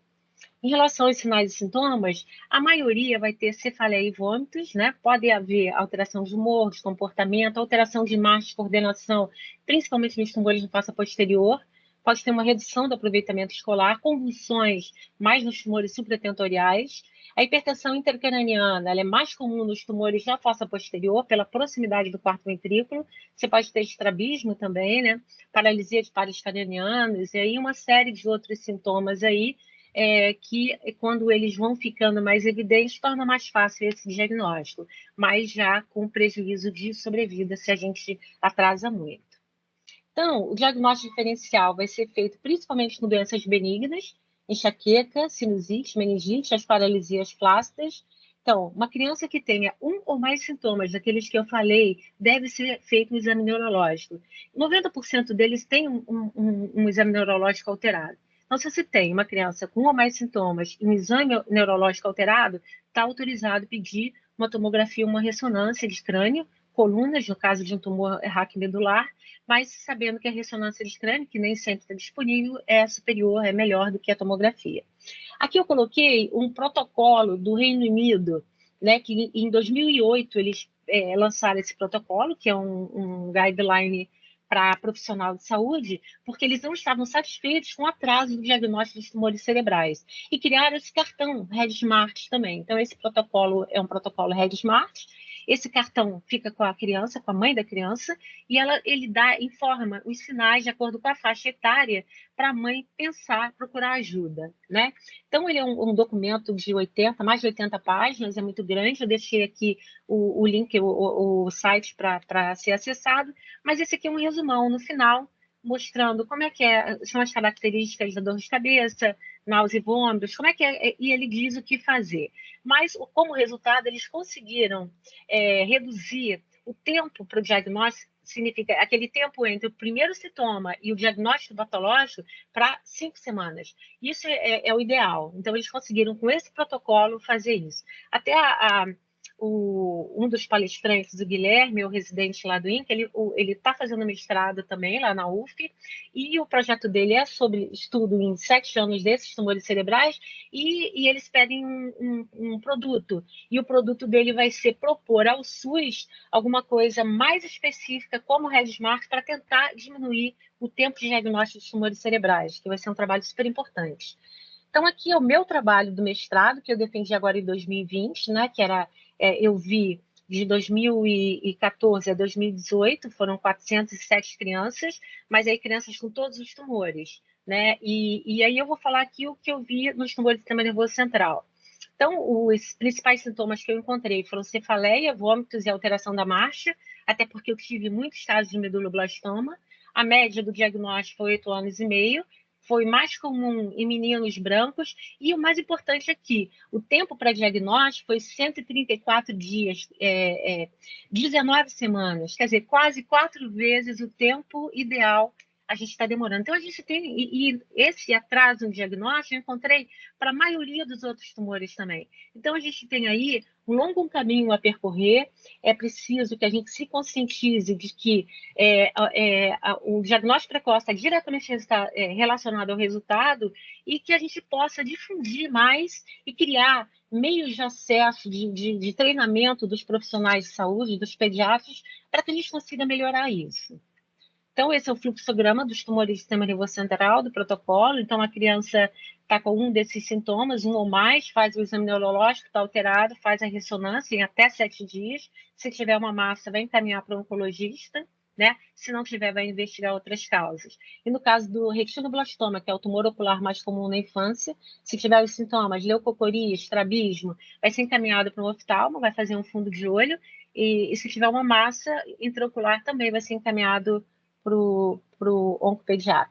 Em relação aos sinais e sintomas, a maioria vai ter cefaleia e vômitos, né? Pode haver alteração de humor, de comportamento, alteração de marcha de coordenação, principalmente nos tumores no face posterior. Pode ter uma redução do aproveitamento escolar, convulsões mais nos tumores supratentoriais. A hipertensão intracraniana, ela é mais comum nos tumores da fossa posterior, pela proximidade do quarto ventrículo. Você pode ter estrabismo também, né? Paralisia de pares cranianos, e aí uma série de outros sintomas aí, que quando eles vão ficando mais evidentes, torna mais fácil esse diagnóstico, mas já com prejuízo de sobrevida se a gente atrasa muito. Então, o diagnóstico diferencial vai ser feito principalmente com doenças benignas, enxaqueca, sinusite, meningite, as paralisias flácidas. Então, uma criança que tenha um ou mais sintomas daqueles que eu falei, deve ser feito um exame neurológico. 90% deles têm um exame neurológico alterado. Então, se você tem uma criança com um ou mais sintomas e um exame neurológico alterado, está autorizado pedir uma tomografia, uma ressonância de crânio, colunas, no caso de um tumor raquimedular, mas sabendo que a ressonância de crânio, que nem sempre está disponível, é superior, é melhor do que a tomografia. Aqui eu coloquei um protocolo do Reino Unido, né, que em 2008 eles lançaram esse protocolo, que é um guideline para profissional de saúde, porque eles não estavam satisfeitos com o atraso do diagnóstico dos tumores cerebrais. E criaram esse cartão Red Smart também. Então, esse protocolo é um protocolo Red Smart. Esse cartão fica com a criança, com a mãe da criança, e ele informa os sinais de acordo com a faixa etária para a mãe pensar, procurar ajuda, né? Então, ele é um documento de mais de 80 páginas, é muito grande. Eu deixei aqui o link, o site para ser acessado, mas esse aqui é um resumão no final, mostrando como é que são as características da dor de cabeça, náusea e vômitos, como é que é, e ele diz o que fazer. Mas, como resultado, eles conseguiram reduzir o tempo para o diagnóstico, significa aquele tempo entre o primeiro sintoma e o diagnóstico patológico, para 5 semanas. Isso é o ideal. Então, eles conseguiram, com esse protocolo, fazer isso. Até um dos palestrantes, o Guilherme, o residente lá do INCA, ele está fazendo mestrado também lá na UF, e o projeto dele é sobre estudo em 7 anos desses tumores cerebrais, e eles pedem um produto, e o produto dele vai ser propor ao SUS alguma coisa mais específica, como o RedSmart, para tentar diminuir o tempo de diagnóstico de tumores cerebrais, que vai ser um trabalho super importante. Então, aqui é o meu trabalho do mestrado, que eu defendi agora em 2020, né, que era, eu vi de 2014 a 2018, foram 407 crianças, mas aí crianças com todos os tumores, né? E aí eu vou falar aqui o que eu vi nos tumores do sistema nervoso central. Então, os principais sintomas que eu encontrei foram cefaleia, vômitos e alteração da marcha, até porque eu tive muitos casos de meduloblastoma. A média do diagnóstico foi 8 anos e meio, foi mais comum em meninos brancos, e o mais importante aqui, o tempo para diagnóstico foi 134 dias, 19 semanas, quer dizer, quase 4 vezes o tempo ideal a gente está demorando. Então, a gente tem, e esse atraso no diagnóstico eu encontrei para a maioria dos outros tumores também. Então, a gente tem aí um longo caminho a percorrer, é preciso que a gente se conscientize de que o diagnóstico precoce está diretamente relacionado ao resultado e que a gente possa difundir mais e criar meios de acesso, de treinamento dos profissionais de saúde, dos pediatras, para que a gente consiga melhorar isso. Então, esse é o fluxograma dos tumores do sistema nervoso central, do protocolo. Então, a criança está com um desses sintomas, um ou mais, faz o exame neurológico, está alterado, faz a ressonância em até 7 dias. Se tiver uma massa, vai encaminhar para o oncologista, né? Se não tiver, vai investigar outras causas. E no caso do retinoblastoma, que é o tumor ocular mais comum na infância, se tiver os sintomas, leucocoria, estrabismo, vai ser encaminhado para um oftalmo, vai fazer um fundo de olho, e se tiver uma massa intraocular, também vai ser encaminhado para o oncopediatra.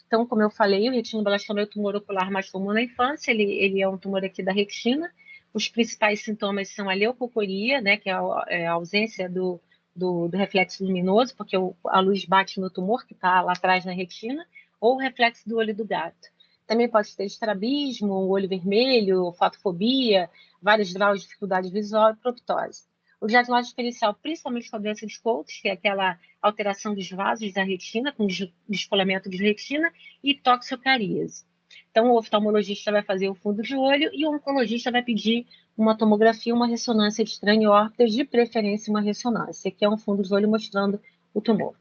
Então, como eu falei, o retinoblastoma é o tumor ocular mais comum na infância, ele é um tumor aqui da retina. Os principais sintomas são a leucocoria, né, que é a ausência do reflexo luminoso, porque a luz bate no tumor que está lá atrás na retina, ou o reflexo do olho do gato. Também pode ter estrabismo, olho vermelho, fotofobia, vários graus de dificuldade visual e proptose. O diagnóstico diferencial, principalmente com a doença de Coates, que é aquela alteração dos vasos da retina, com descolamento de retina, e toxocaríase. Então, o oftalmologista vai fazer o fundo de olho e o oncologista vai pedir uma tomografia, uma ressonância de estranho-órbitas, de preferência uma ressonância, que é um fundo de olho mostrando o tumor.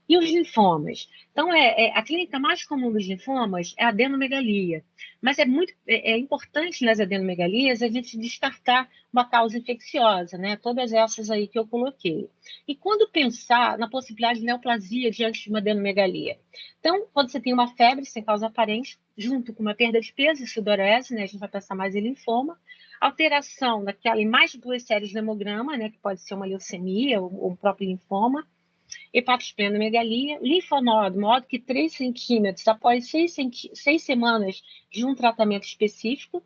E os linfomas? Então, a clínica mais comum dos linfomas é a adenomegalia. Mas é importante nas adenomegalias a gente descartar uma causa infecciosa, né? Todas essas aí que eu coloquei. E quando pensar na possibilidade de neoplasia diante de uma adenomegalia? Então, quando você tem uma febre sem causa aparente, junto com uma perda de peso e sudorese, né? A gente vai pensar mais em linfoma, alteração daquela em mais de 2 séries de hemograma, né? Que pode ser uma leucemia ou um próprio linfoma, hepatosplenomegalia, linfonodo, modo que 3 centímetros após 6 semanas de um tratamento específico,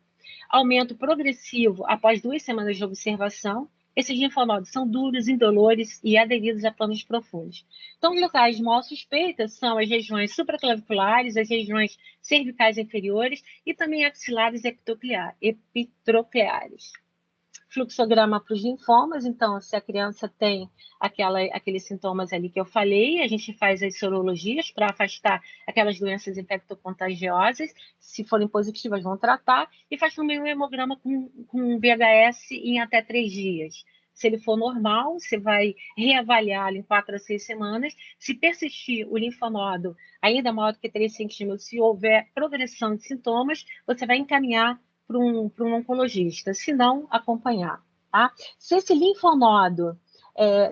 aumento progressivo após 2 semanas de observação. Esses linfonodos são duros, indolores e aderidos a planos profundos. Então, os locais de maior suspeita são as regiões supraclaviculares, as regiões cervicais inferiores e também axilares epitropleares. Fluxograma para os linfomas, então, se a criança tem aqueles sintomas ali que eu falei, a gente faz as sorologias para afastar aquelas doenças infectocontagiosas, se forem positivas, vão tratar, e faz também um hemograma com VHS em até 3 dias. Se ele for normal, você vai reavaliar em 4 a 6 semanas. Se persistir o linfonodo ainda maior do que 3 centímetros, se houver progressão de sintomas, você vai encaminhar para um oncologista, se não, acompanhar. Tá? Se esse linfonodo,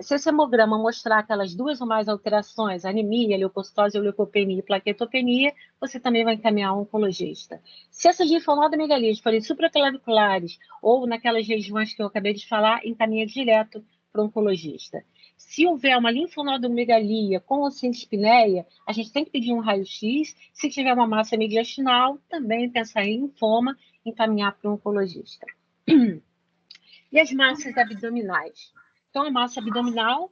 se esse hemograma mostrar aquelas 2 ou mais alterações, anemia, leucocitose, leucopenia e plaquetopenia, você também vai encaminhar um oncologista. Se essas linfonodomegalias forem supraclaviculares ou naquelas regiões que eu acabei de falar, encaminha direto para o oncologista. Se houver uma linfonodomegalia com ou sem dispneia, a gente tem que pedir um raio-x. Se tiver uma massa mediastinal, também pensar em linfoma, encaminhar para um oncologista. E as massas abdominais? Então, a massa abdominal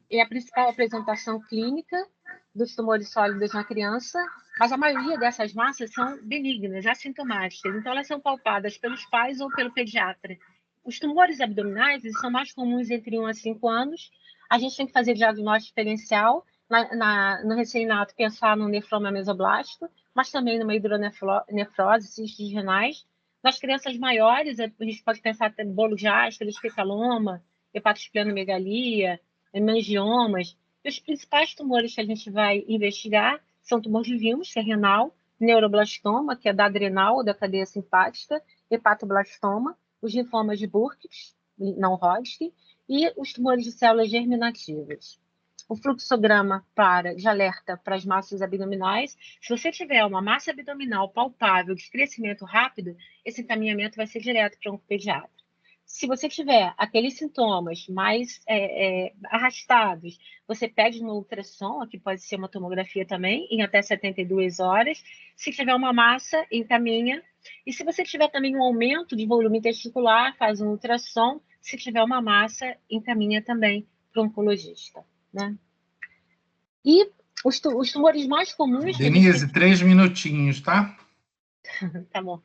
é a principal apresentação clínica dos tumores sólidos na criança, mas a maioria dessas massas são benignas, assintomáticas, então elas são palpadas pelos pais ou pelo pediatra. Os tumores abdominais eles são mais comuns entre 1 a 5 anos, a gente tem que fazer diagnóstico diferencial, no recém-nato pensar no nefroma mesoblástico, mas também numa hidronefrose, cistos renais. Nas crianças maiores, a gente pode pensar em bolo gástrico, especaloma, hepatosplenomegalia, hemangiomas. E os principais tumores que a gente vai investigar são tumores de Wilms, que é renal, neuroblastoma, que é da adrenal ou da cadeia simpática, hepatoblastoma, os linfomas de Burkitt, não Hodgkin, e os tumores de células germinativas. O fluxograma de alerta para as massas abdominais. Se você tiver uma massa abdominal palpável de crescimento rápido, esse encaminhamento vai ser direto para um pediatra. Se você tiver aqueles sintomas mais arrastados, você pede uma ultrassom, que pode ser uma tomografia também, em até 72 horas. Se tiver uma massa, encaminha. E se você tiver também um aumento de volume testicular, faz um ultrassom. Se tiver uma massa, encaminha também para o oncologista, né? E os tumores mais comuns... Denise, 3 minutinhos, tá? Tá bom.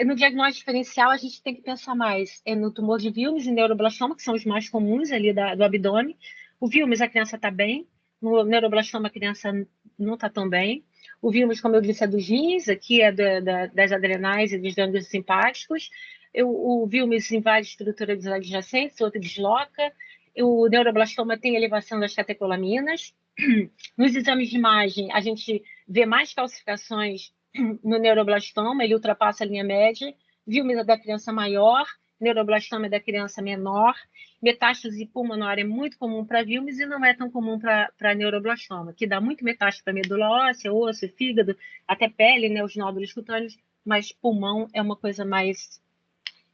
No diagnóstico diferencial, a gente tem que pensar mais no tumor de Wilms e neuroblastoma, que são os mais comuns ali do abdômen. O Wilms, a criança está bem. No neuroblastoma, a criança não está tão bem. O Wilms, como eu disse, é dos rins, aqui é das adrenais e dos gânglios simpáticos. O Wilms invade estruturas adjacentes, o outro desloca. O neuroblastoma tem elevação das catecolaminas. Nos exames de imagem, a gente vê mais calcificações no neuroblastoma, ele ultrapassa a linha média. Wilms é da criança maior, neuroblastoma é da criança menor. Metástase pulmonar é muito comum para Wilms e não é tão comum para neuroblastoma, que dá muito metástase para medula óssea, osso, fígado, até pele, né, os nódulos cutâneos, mas pulmão é uma coisa mais...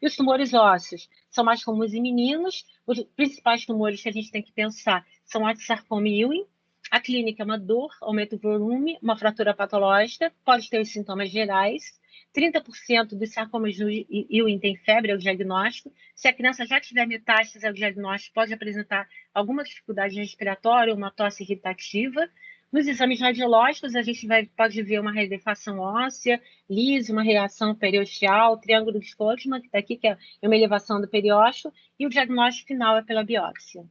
E os tumores ósseos são mais comuns em meninos. Os principais tumores que a gente tem que pensar são osteosarcoma e Ewing. A clínica é uma dor, aumento do volume, uma fratura patológica, pode ter os sintomas gerais. 30% dos sarcomas Ewing tem febre, é o diagnóstico. Se a criança já tiver metástase, é o diagnóstico, pode apresentar alguma dificuldade respiratória, uma tosse irritativa. Nos exames radiológicos, a gente pode ver uma redefação óssea, lise, uma reação periosteal, triângulo de Scholtmann, que está aqui, que é uma elevação do periósteo, e o diagnóstico final é pela biópsia.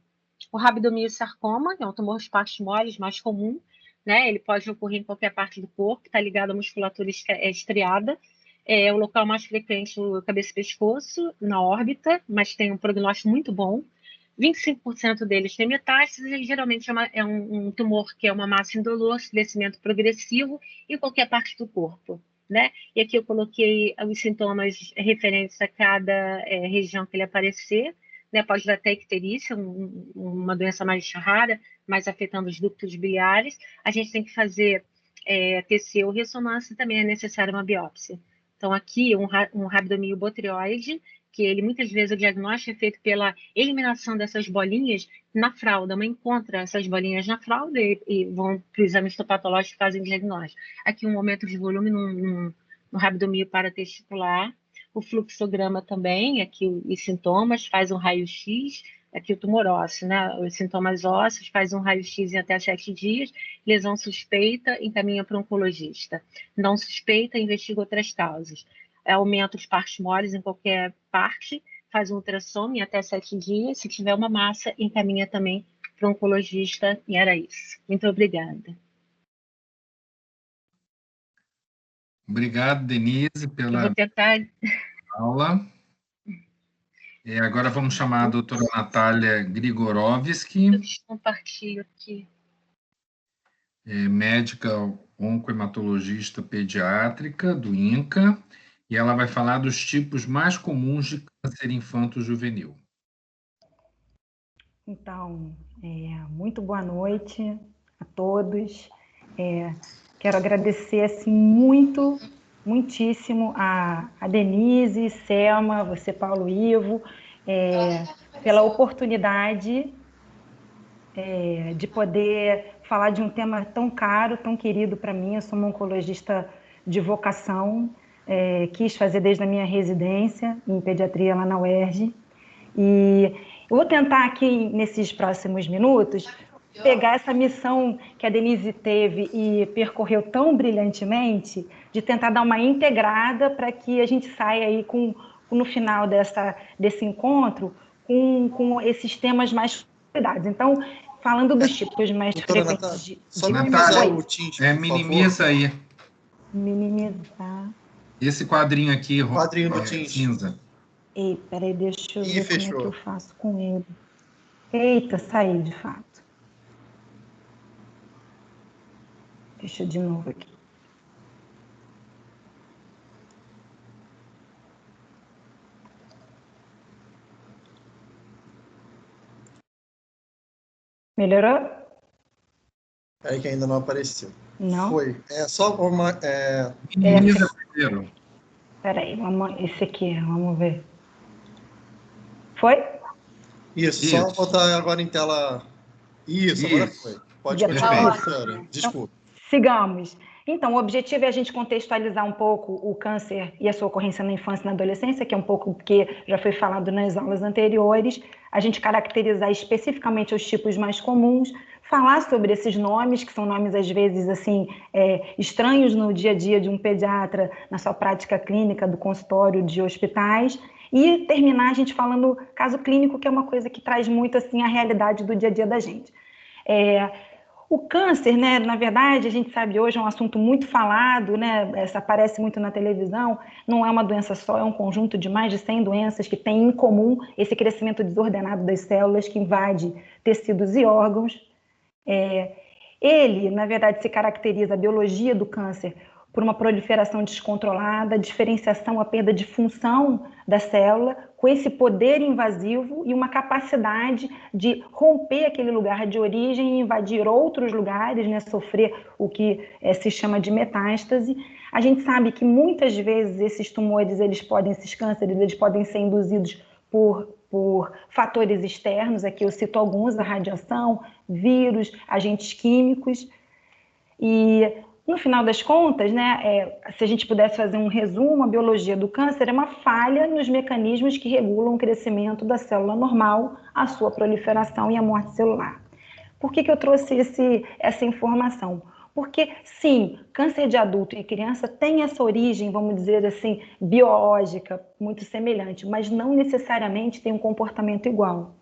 O rabdomiosarcoma, que é um tumor de partes moles mais comum, né? Ele pode ocorrer em qualquer parte do corpo, está ligado à musculatura estriada. É o local mais frequente no cabeça e pescoço, na órbita, mas tem um prognóstico muito bom. 25% deles têm metástases e geralmente é um tumor que é uma massa indolor, crescimento progressivo em qualquer parte do corpo, né? E aqui eu coloquei os sintomas referentes a cada região que ele aparecer, né? Pode dar até icterícia, uma doença mais rara, mas afetando os ductos biliares. A gente tem que fazer TC ou ressonância, também é necessária uma biópsia. Então, aqui, um rabdomio botrioide, que ele muitas vezes o diagnóstico é feito pela eliminação dessas bolinhas na fralda. A mãe encontra essas bolinhas na fralda e vão para o exame histopatológico e fazem o diagnóstico. Aqui um aumento de volume no rabdomio paratesticular. O fluxograma também, aqui os sintomas, faz um raio-x, aqui o tumor ósseo, né? Os sintomas ósseos, faz um raio-x em até 7 dias, lesão suspeita, encaminha para o oncologista. Não suspeita, investiga outras causas. Aumenta os partes moles em qualquer parte, faz um ultrassom em até 7 dias, se tiver uma massa, encaminha também para o oncologista, e era isso. Muito obrigada. Obrigado, Denise, pela Eu vou tentar... aula. Agora vamos chamar a doutora Natália Grigorovski, eu compartilho aqui. Médica oncohematologista pediátrica do INCA, e ela vai falar dos tipos mais comuns de câncer infanto-juvenil. Então, muito boa noite a todos. Quero agradecer assim, muitíssimo a Denise, Selma, você, Paulo Ivo, pela oportunidade de poder falar de um tema tão caro, tão querido para mim. Eu sou uma oncologista de vocação, quis fazer desde a minha residência em pediatria lá na UERJ. E eu vou tentar aqui, nesses próximos minutos, pegar essa missão que a Denise teve e percorreu tão brilhantemente, de tentar dar uma integrada para que a gente saia aí no final desse encontro com esses temas mais cuidados. Então, falando dos tipos mais frequentes Natália, de só Natália, minimizar o Teams, por minimiza favor. aí. Minimizar. Esse quadrinho aqui, Quadrinho do Teams. cinza. Ei, peraí, deixa eu ver fechou. como é que eu faço com ele. Eita, saí de fato. Deixa eu de novo aqui. Melhorou? Peraí que ainda não apareceu. Não? Foi. É só uma... Minimiza primeiro. Peraí, esse aqui, vamos ver. Foi? Isso, só botar agora em tela... Isso, agora foi. Pode continuar, professora. Desculpa. Então, sigamos. Então, o objetivo é a gente contextualizar um pouco o câncer e a sua ocorrência na infância e na adolescência, que é um pouco que já foi falado nas aulas anteriores, a gente caracterizar especificamente os tipos mais comuns, falar sobre esses nomes, que são nomes, às vezes, assim, estranhos no dia a dia de um pediatra, na sua prática clínica, do consultório, de hospitais, e terminar a gente falando caso clínico, que é uma coisa que traz muito, assim, a realidade do dia a dia da gente. O câncer, né, na verdade, a gente sabe hoje, é um assunto muito falado, né, aparece muito na televisão, não é uma doença só, é um conjunto de mais de 100 doenças que têm em comum esse crescimento desordenado das células que invade tecidos e órgãos. Ele, na verdade, se caracteriza, a biologia do câncer, por uma proliferação descontrolada, diferenciação, a perda de função da célula, com esse poder invasivo e uma capacidade de romper aquele lugar de origem e invadir outros lugares, né, sofrer o que se chama de metástase. A gente sabe que muitas vezes esses tumores, esses cânceres, eles podem ser induzidos por fatores externos, aqui eu cito alguns, a radiação, vírus, agentes químicos, e no final das contas, né, se a gente pudesse fazer um resumo, a biologia do câncer é uma falha nos mecanismos que regulam o crescimento da célula normal, a sua proliferação e a morte celular. Por que eu trouxe essa informação? Porque, sim, câncer de adulto e criança tem essa origem, vamos dizer assim, biológica, muito semelhante, mas não necessariamente tem um comportamento igual.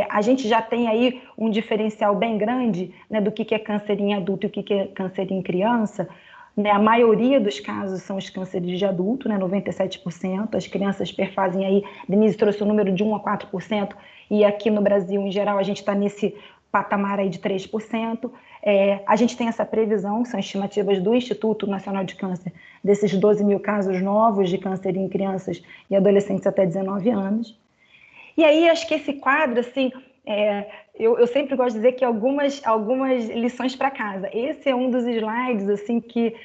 A gente já tem aí um diferencial bem grande, né, do que é câncer em adulto e o que é câncer em criança. Né, a maioria dos casos são os cânceres de adulto, né, 97%. As crianças perfazem aí, Denise trouxe o número de 1 a 4%, e aqui no Brasil, em geral, a gente está nesse patamar aí de 3%. A gente tem essa previsão, são estimativas do Instituto Nacional de Câncer, desses 12 mil casos novos de câncer em crianças e adolescentes até 19 anos. E aí, acho que esse quadro, assim, eu sempre gosto de dizer que algumas lições para casa. Esse é um dos slides, assim, que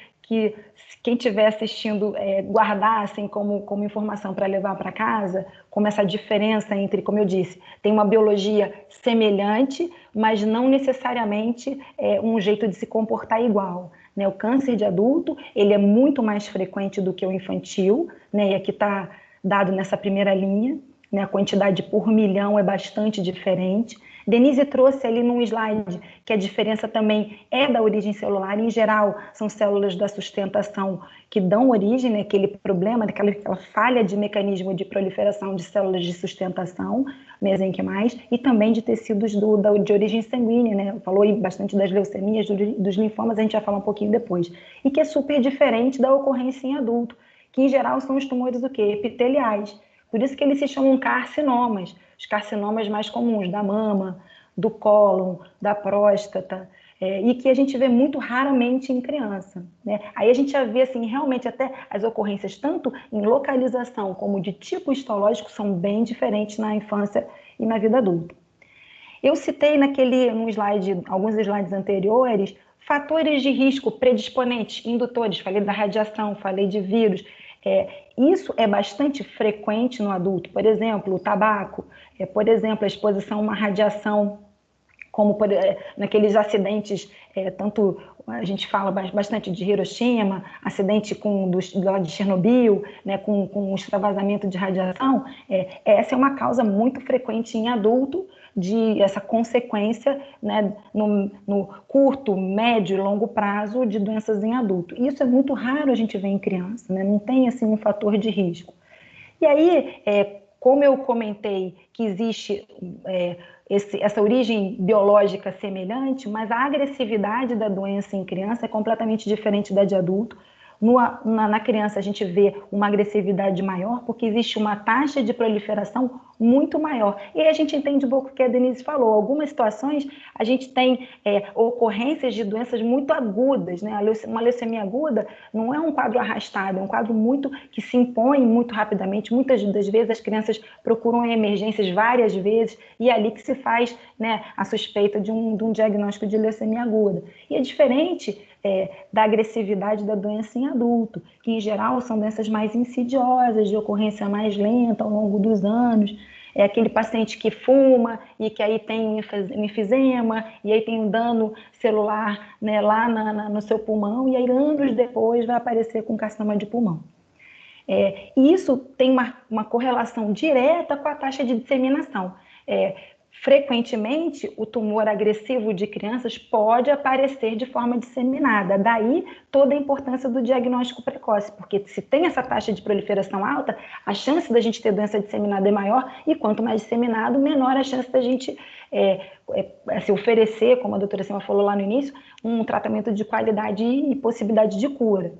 quem estiver assistindo guardar, assim, como informação para levar para casa, como essa diferença entre, como eu disse, tem uma biologia semelhante, mas não necessariamente um jeito de se comportar igual. Né? O câncer de adulto, ele é muito mais frequente do que o infantil, né? E aqui está dado nessa primeira linha. Né, a quantidade por milhão é bastante diferente. Denise trouxe ali num slide que a diferença também é da origem celular. Em geral, são células da sustentação que dão origem, né, aquele problema, aquela falha de mecanismo de proliferação de células de sustentação, mesenquimais, e também de tecidos de origem sanguínea. Né? Falou aí bastante das leucemias, dos linfomas, a gente vai falar um pouquinho depois. E que é super diferente da ocorrência em adulto, que em geral são os tumores epiteliais. Por isso que eles se chamam carcinomas, os carcinomas mais comuns, da mama, do cólon, da próstata, e que a gente vê muito raramente em criança. Né? Aí a gente já vê, assim, realmente até as ocorrências, tanto em localização como de tipo histológico, são bem diferentes na infância e na vida adulta. Eu citei alguns slides anteriores, fatores de risco predisponentes, indutores, falei da radiação, falei de vírus. Isso é bastante frequente no adulto, por exemplo, o tabaco, por exemplo, a exposição a uma radiação, como naqueles acidentes, tanto a gente fala bastante de Hiroshima, acidente lá de Chernobyl, né, com o extravasamento de radiação, essa é uma causa muito frequente em adulto, essa consequência, né, no curto, médio e longo prazo de doenças em adulto. Isso é muito raro a gente ver em criança, né? Não tem assim um fator de risco. E aí, como eu comentei que existe essa origem biológica semelhante, mas a agressividade da doença em criança é completamente diferente da de adulto. Na criança a gente vê uma agressividade maior porque existe uma taxa de proliferação muito maior. E aí a gente entende um pouco o que a Denise falou. Algumas situações a gente tem ocorrências de doenças muito agudas, né? Uma leucemia aguda não é um quadro arrastado, é um quadro que se impõe muito rapidamente. Muitas das vezes as crianças procuram emergências várias vezes e é ali que se faz, né, a suspeita de um diagnóstico de leucemia aguda. E é diferente da agressividade da doença em adulto, que em geral são doenças mais insidiosas, de ocorrência mais lenta ao longo dos anos. É aquele paciente que fuma e que aí tem enfisema, e aí tem um dano celular, né, lá no seu pulmão, e aí anos depois vai aparecer com carcinoma de pulmão. E isso tem uma correlação direta com a taxa de disseminação. Frequentemente, o tumor agressivo de crianças pode aparecer de forma disseminada. Daí, toda a importância do diagnóstico precoce, porque se tem essa taxa de proliferação alta, a chance da gente ter doença disseminada é maior, e quanto mais disseminado, menor a chance da gente se oferecer, como a doutora Selma falou lá no início, um tratamento de qualidade e possibilidade de cura.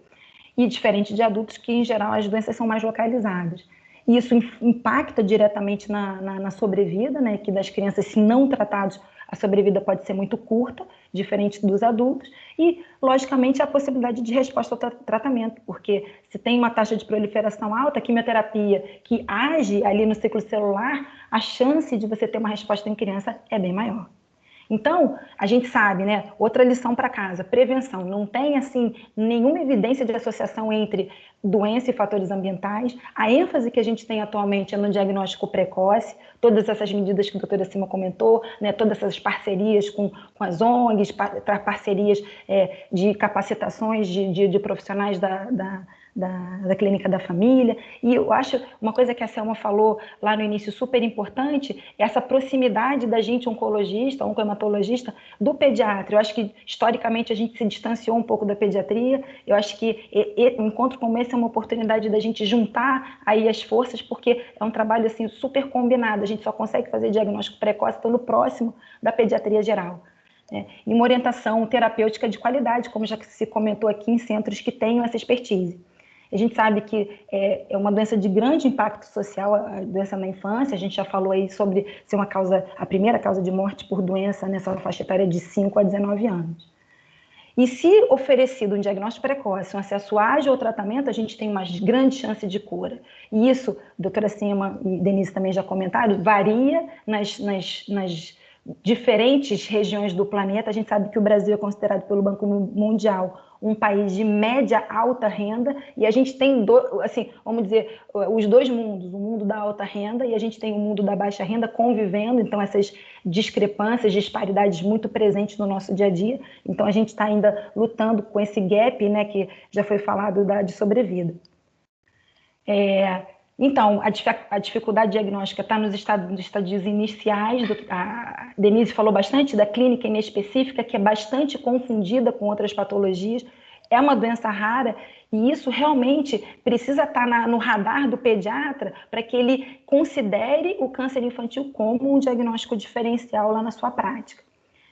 E diferente de adultos, que, em geral, as doenças são mais localizadas. Isso impacta diretamente na sobrevida, né, que das crianças, se não tratados, a sobrevida pode ser muito curta, diferente dos adultos, e, logicamente, a possibilidade de resposta ao tratamento, porque se tem uma taxa de proliferação alta, a quimioterapia que age ali no ciclo celular, a chance de você ter uma resposta em criança é bem maior. Então, a gente sabe, né? Outra lição para casa, prevenção. Não tem, assim, nenhuma evidência de associação entre doença e fatores ambientais. A ênfase que a gente tem atualmente é no diagnóstico precoce, todas essas medidas que a doutora Selma comentou, né? Todas essas parcerias com as ONGs, parcerias de capacitações de profissionais da clínica da família. E eu acho uma coisa que a Selma falou lá no início super importante, é essa proximidade da gente oncologista, oncohematologista, do pediatra. Eu acho que historicamente a gente se distanciou um pouco da pediatria. Eu acho que um encontro como esse é uma oportunidade da gente juntar aí as forças, porque é um trabalho assim super combinado. A gente só consegue fazer diagnóstico precoce estando próximo da pediatria geral. E uma orientação terapêutica de qualidade, como já se comentou aqui, em centros que tenham essa expertise. A gente sabe que é uma doença de grande impacto social, a doença na infância. A gente já falou aí sobre ser a primeira causa de morte por doença nessa faixa etária de 5 a 19 anos. E se oferecido um diagnóstico precoce, um acesso ágil ao tratamento, a gente tem uma grande chance de cura. E isso, doutora Selma e Denise também já comentaram, varia nas diferentes regiões do planeta. A gente sabe que o Brasil é considerado pelo Banco Mundial um país de média alta renda, e a gente tem, vamos dizer, os dois mundos, o mundo da alta renda e a gente tem o mundo da baixa renda convivendo, então essas discrepâncias, disparidades muito presentes no nosso dia a dia. Então a gente está ainda lutando com esse gap, né, que já foi falado de sobrevida. Então, a dificuldade diagnóstica está nos estadios iniciais. A Denise falou bastante da clínica inespecífica, que é bastante confundida com outras patologias. É uma doença rara e isso realmente precisa estar no radar do pediatra para que ele considere o câncer infantil como um diagnóstico diferencial lá na sua prática.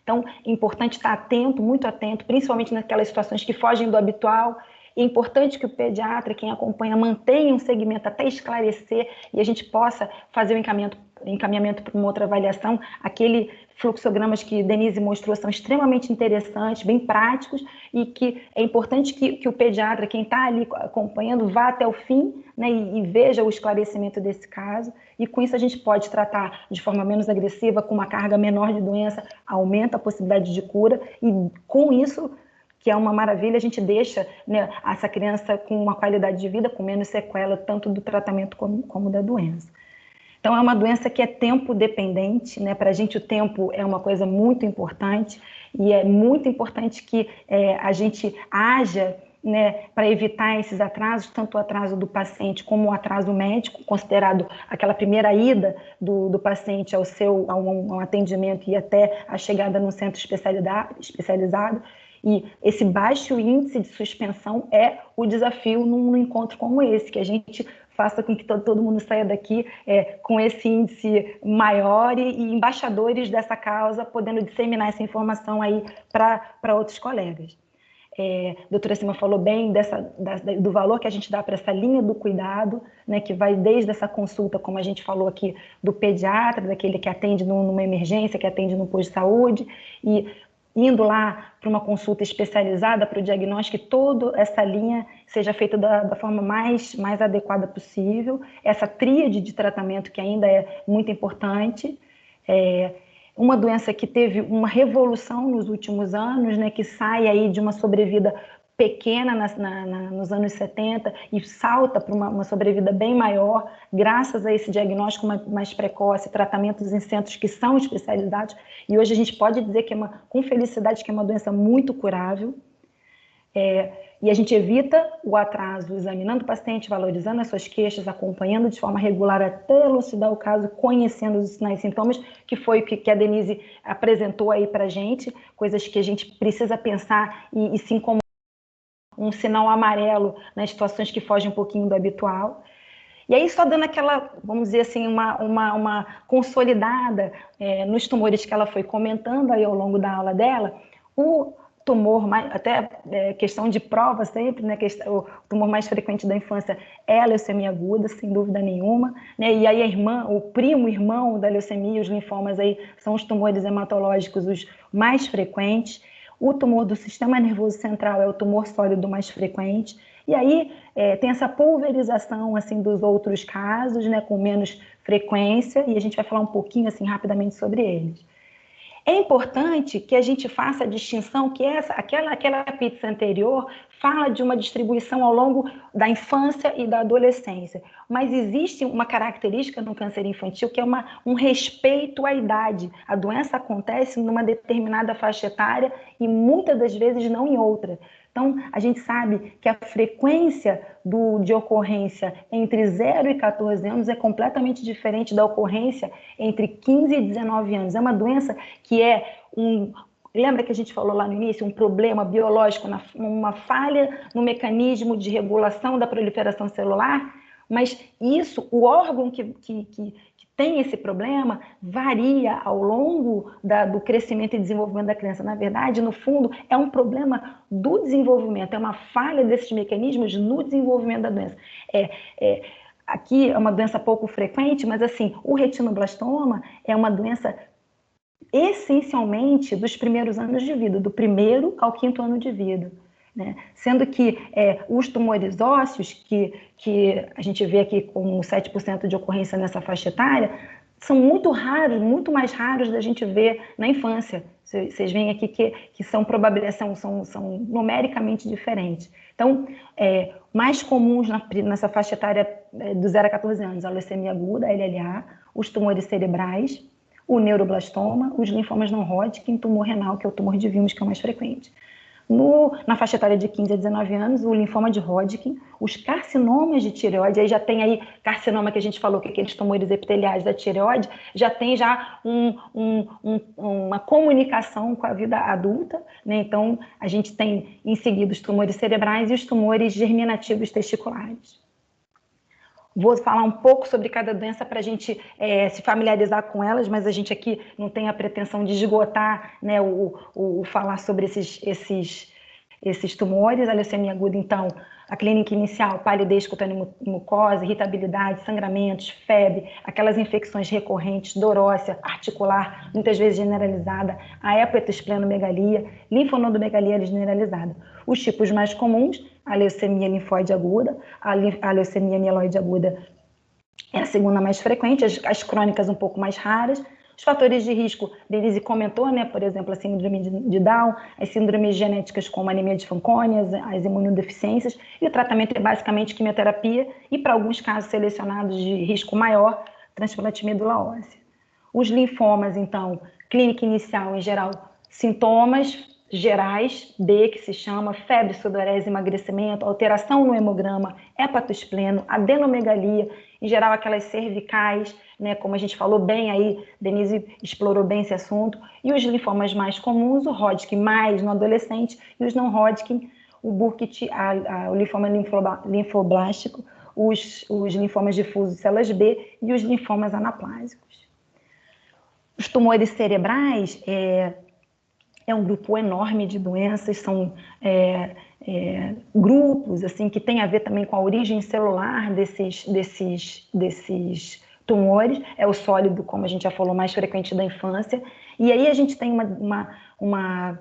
Então, é importante estar atento, muito atento, principalmente naquelas situações que fogem do habitual. É importante que o pediatra, quem acompanha, mantenha um segmento até esclarecer e a gente possa fazer o encaminhamento para uma outra avaliação. Aquele fluxogramas que Denise mostrou são extremamente interessantes, bem práticos, e que é importante que o pediatra, quem está ali acompanhando, vá até o fim, né, e veja o esclarecimento desse caso. E com isso a gente pode tratar de forma menos agressiva, com uma carga menor de doença, aumenta a possibilidade de cura, e com isso, que é uma maravilha, a gente deixa, né, essa criança com uma qualidade de vida, com menos sequela, tanto do tratamento como da doença. Então, é uma doença que é tempo dependente, né? Para a gente o tempo é uma coisa muito importante e é muito importante que a gente haja, né, para evitar esses atrasos, tanto o atraso do paciente como o atraso médico, considerado aquela primeira ida do paciente a um atendimento e até a chegada num centro especializado. E esse baixo índice de suspensão é o desafio num encontro como esse, que a gente faça com que todo mundo saia daqui com esse índice maior e embaixadores dessa causa, podendo disseminar essa informação aí para outros colegas. A doutora Cima falou bem do valor que a gente dá para essa linha do cuidado, né, que vai desde essa consulta, como a gente falou aqui, do pediatra, daquele que atende numa emergência, que atende no posto de saúde, e indo lá para uma consulta especializada para o diagnóstico, que toda essa linha seja feita da forma mais adequada possível, essa tríade de tratamento que ainda é muito importante, uma doença que teve uma revolução nos últimos anos, né, que sai aí de uma sobrevida pequena nos anos 70 e salta para uma sobrevida bem maior, graças a esse diagnóstico mais precoce, tratamentos em centros que são especializados, e hoje a gente pode dizer que com felicidade, que é uma doença muito curável, e a gente evita o atraso examinando o paciente, valorizando as suas queixas, acompanhando de forma regular até elucidar o caso, conhecendo os sinais e sintomas, que foi o que a Denise apresentou aí para a gente, coisas que a gente precisa pensar e se incomodar, um sinal amarelo nas situações que fogem um pouquinho do habitual. E aí só dando aquela, vamos dizer assim, uma consolidada nos tumores que ela foi comentando aí ao longo da aula dela, o tumor, até questão de prova sempre, né, o tumor mais frequente da infância é a leucemia aguda, sem dúvida nenhuma, né, e aí o primo irmão da leucemia, os linfomas aí, são os tumores hematológicos os mais frequentes. O tumor do sistema nervoso central é o tumor sólido mais frequente, e aí tem essa pulverização assim, dos outros casos, né, com menos frequência, e a gente vai falar um pouquinho assim, rapidamente sobre eles. É importante que a gente faça a distinção que aquela pizza anterior fala de uma distribuição ao longo da infância e da adolescência, mas existe uma característica no câncer infantil que é um respeito à idade. A doença acontece numa determinada faixa etária e muitas das vezes não em outra. Então, a gente sabe que a frequência de ocorrência entre 0 e 14 anos é completamente diferente da ocorrência entre 15 e 19 anos. É uma doença que lembra que a gente falou lá no início, um problema biológico, uma falha no mecanismo de regulação da proliferação celular, mas o órgão que tem esse problema varia ao longo do crescimento e desenvolvimento da criança. Na verdade, no fundo, é um problema do desenvolvimento, é uma falha desses mecanismos no desenvolvimento da doença. Aqui é uma doença pouco frequente, mas assim, o retinoblastoma é uma doença essencialmente dos primeiros anos de vida, do 1º ao 5º ano de vida. Né? Sendo que os tumores ósseos, que a gente vê aqui com 7% de ocorrência nessa faixa etária, são muito raros, muito mais raros da gente ver na infância. Vocês veem aqui que são numericamente diferentes. Então, mais comuns nessa faixa etária do 0 a 14 anos, a leucemia aguda, a LLA, os tumores cerebrais, o neuroblastoma, os linfomas não Hodgkin, tumor renal, que é o tumor de Wilms, que é o mais frequente. Na faixa etária de 15 a 19 anos, o linfoma de Hodgkin, os carcinomas de tireoide, aí já tem aí carcinoma que a gente falou, que aqueles tumores epiteliais da tireoide, já tem uma comunicação com a vida adulta, né? Então, a gente tem em seguida os tumores cerebrais e os tumores germinativos testiculares. Vou falar um pouco sobre cada doença para a gente se familiarizar com elas, mas a gente aqui não tem a pretensão de esgotar, né, o falar sobre esses tumores. A leucemia aguda, então, a clínica inicial, palidez cutânea e mucosa, irritabilidade, sangramentos, febre, aquelas infecções recorrentes, dorócia, articular, muitas vezes generalizada, a hepatoesplenomegalia, linfonodomegalia generalizada. Os tipos mais comuns, a leucemia linfóide aguda, a leucemia mieloide aguda é a segunda mais frequente, as crônicas um pouco mais raras. Os fatores de risco, Denise comentou, né, por exemplo, a síndrome de Down, as síndromes genéticas como a anemia de Fanconi, as imunodeficiências, e o tratamento é basicamente quimioterapia e, para alguns casos selecionados de risco maior, transplante de medula óssea. Os linfomas, então, clínica inicial em geral, sintomas gerais, B, que se chama febre, sudorese, emagrecimento, alteração no hemograma, hepatoespleno, adenomegalia, em geral aquelas cervicais, né, como a gente falou bem aí, Denise explorou bem esse assunto, e os linfomas mais comuns, o Hodgkin mais no adolescente, e os não Hodgkin, o Burkitt, o linfoma linfoblástico, os linfomas difusos, células B, e os linfomas anaplásicos. Os tumores cerebrais, é um grupo enorme de doenças, são grupos assim que tem a ver também com a origem celular desses tumores, é o sólido, como a gente já falou, mais frequente da infância, e aí a gente tem uma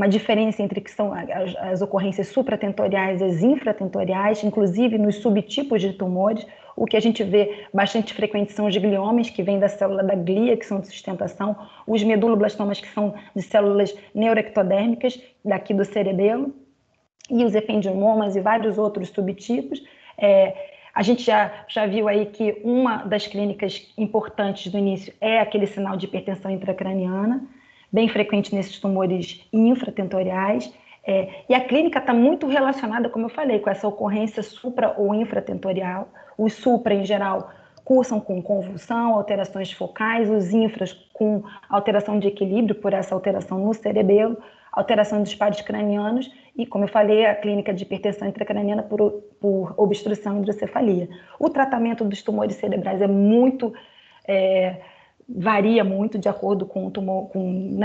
diferença entre que são as ocorrências supratentoriais e as infratentoriais, inclusive nos subtipos de tumores. O que a gente vê bastante frequente são os gliomas, que vêm da célula da glia, que são de sustentação, os meduloblastomas, que são de células neuroectodérmicas, daqui do cerebelo, e os ependiomomas e vários outros subtipos. A gente já viu aí que uma das clínicas importantes do início é aquele sinal de hipertensão intracraniana, bem frequente nesses tumores infratentoriais, e a clínica está muito relacionada, como eu falei, com essa ocorrência supra ou infratentorial. Os supra, em geral, cursam com convulsão, alterações focais, os infras com alteração de equilíbrio por essa alteração no cerebelo, alteração dos pares cranianos e, como eu falei, a clínica de hipertensão intracraniana por obstrução e hidrocefalia. O tratamento dos tumores cerebrais varia muito de acordo com o tumor,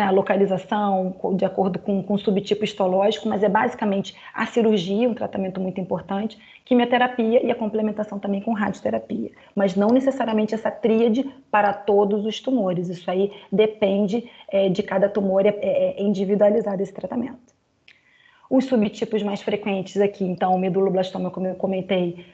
a localização, de acordo com o subtipo histológico, mas é basicamente a cirurgia, um tratamento muito importante, quimioterapia e a complementação também com radioterapia, mas não necessariamente essa tríade para todos os tumores, isso aí depende de cada tumor, é individualizado esse tratamento. Os subtipos mais frequentes aqui, então, o meduloblastoma, como eu comentei,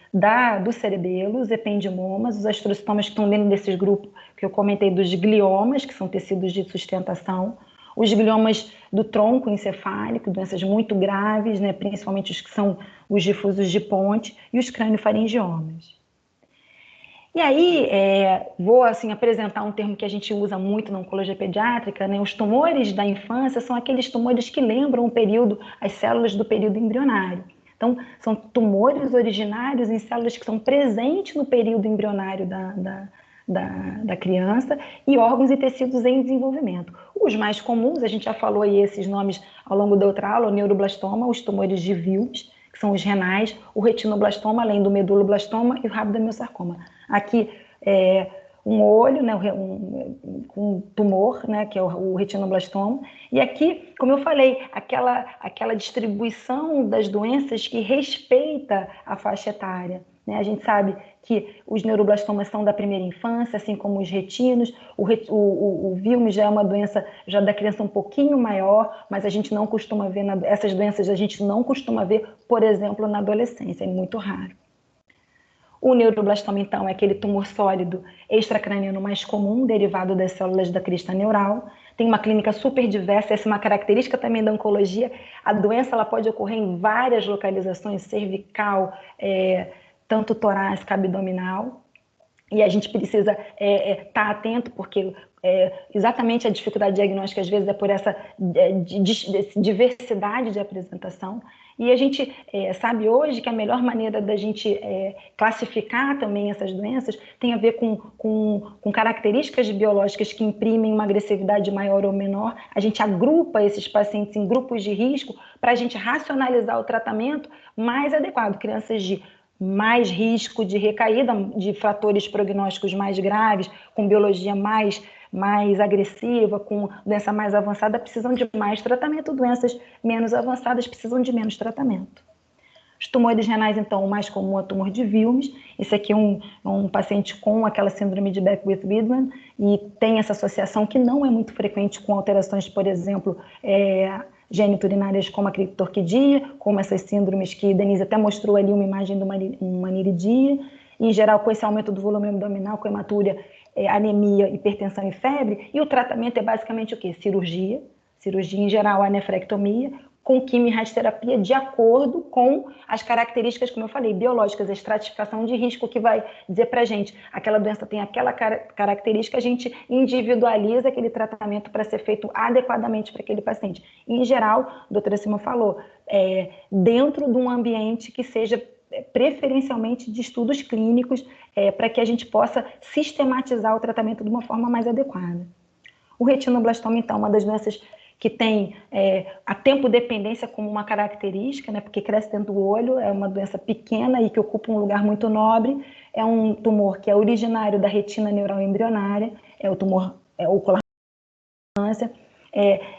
do cerebelo, os ependiomomas, os astrocitomas que estão dentro desses grupos que eu comentei dos gliomas, que são tecidos de sustentação, os gliomas do tronco encefálico, doenças muito graves, né, principalmente os que são os difusos de Ponte, e os craniofaringiomas. E aí, vou assim, apresentar um termo que a gente usa muito na oncologia pediátrica, né? Os tumores da infância são aqueles tumores que lembram as células do período embrionário. Então, são tumores originários em células que são presentes no período embrionário da criança e órgãos e tecidos em desenvolvimento. Os mais comuns, a gente já falou aí esses nomes ao longo da outra aula, o neuroblastoma, os tumores de Wilms, que são os renais, o retinoblastoma, além do meduloblastoma e o rabdomiossarcoma. Aqui um olho, né, um tumor, né, que é o retinoblastoma, e aqui, como eu falei, aquela distribuição das doenças que respeita a faixa etária, né? A gente sabe que os neuroblastomas são da primeira infância, assim como os retinos, o Wilms já é uma doença já da criança um pouquinho maior, mas a gente não costuma ver, essas doenças a gente não costuma ver, por exemplo, na adolescência, é muito raro. O neuroblastoma, então, é aquele tumor sólido extracraniano mais comum, derivado das células da crista neural. Tem uma clínica super diversa, essa é uma característica também da oncologia. A doença ela pode ocorrer em várias localizações, cervical, tanto torácica, abdominal. E a gente precisa estar atento, porque exatamente a dificuldade diagnóstica, às vezes, é por essa diversidade de apresentação. E a gente sabe hoje que a melhor maneira da gente classificar também essas doenças tem a ver com características biológicas que imprimem uma agressividade maior ou menor. A gente agrupa esses pacientes em grupos de risco para a gente racionalizar o tratamento mais adequado. Crianças de mais risco de recaída, de fatores prognósticos mais graves, com biologia mais agressiva, com doença mais avançada, precisam de mais tratamento, doenças menos avançadas precisam de menos tratamento. Os tumores renais, então, o mais comum é o tumor de Wilms. Esse aqui é um paciente com aquela síndrome de Beckwith-Wiedemann e tem essa associação que não é muito frequente com alterações, por exemplo, geniturinárias como a criptorquidia, como essas síndromes que Denise até mostrou ali uma imagem de uma aniridia, e, em geral, com esse aumento do volume abdominal, com hematúria, anemia, hipertensão e febre, e o tratamento é basicamente o quê? Cirurgia em geral, a nefrectomia, com quimio-radioterapia, de acordo com as características, como eu falei, biológicas, a estratificação de risco que vai dizer para a gente, aquela doença tem aquela característica, a gente individualiza aquele tratamento para ser feito adequadamente para aquele paciente. Em geral, a doutora Silma falou, dentro de um ambiente que seja preferencialmente de estudos clínicos, para que a gente possa sistematizar o tratamento de uma forma mais adequada. O retinoblastoma, então, é uma das doenças que tem a tempo-dependência como uma característica, né, porque cresce dentro do olho, é uma doença pequena e que ocupa um lugar muito nobre, é um tumor que é originário da retina neural embrionária, é o tumor ocular da infância,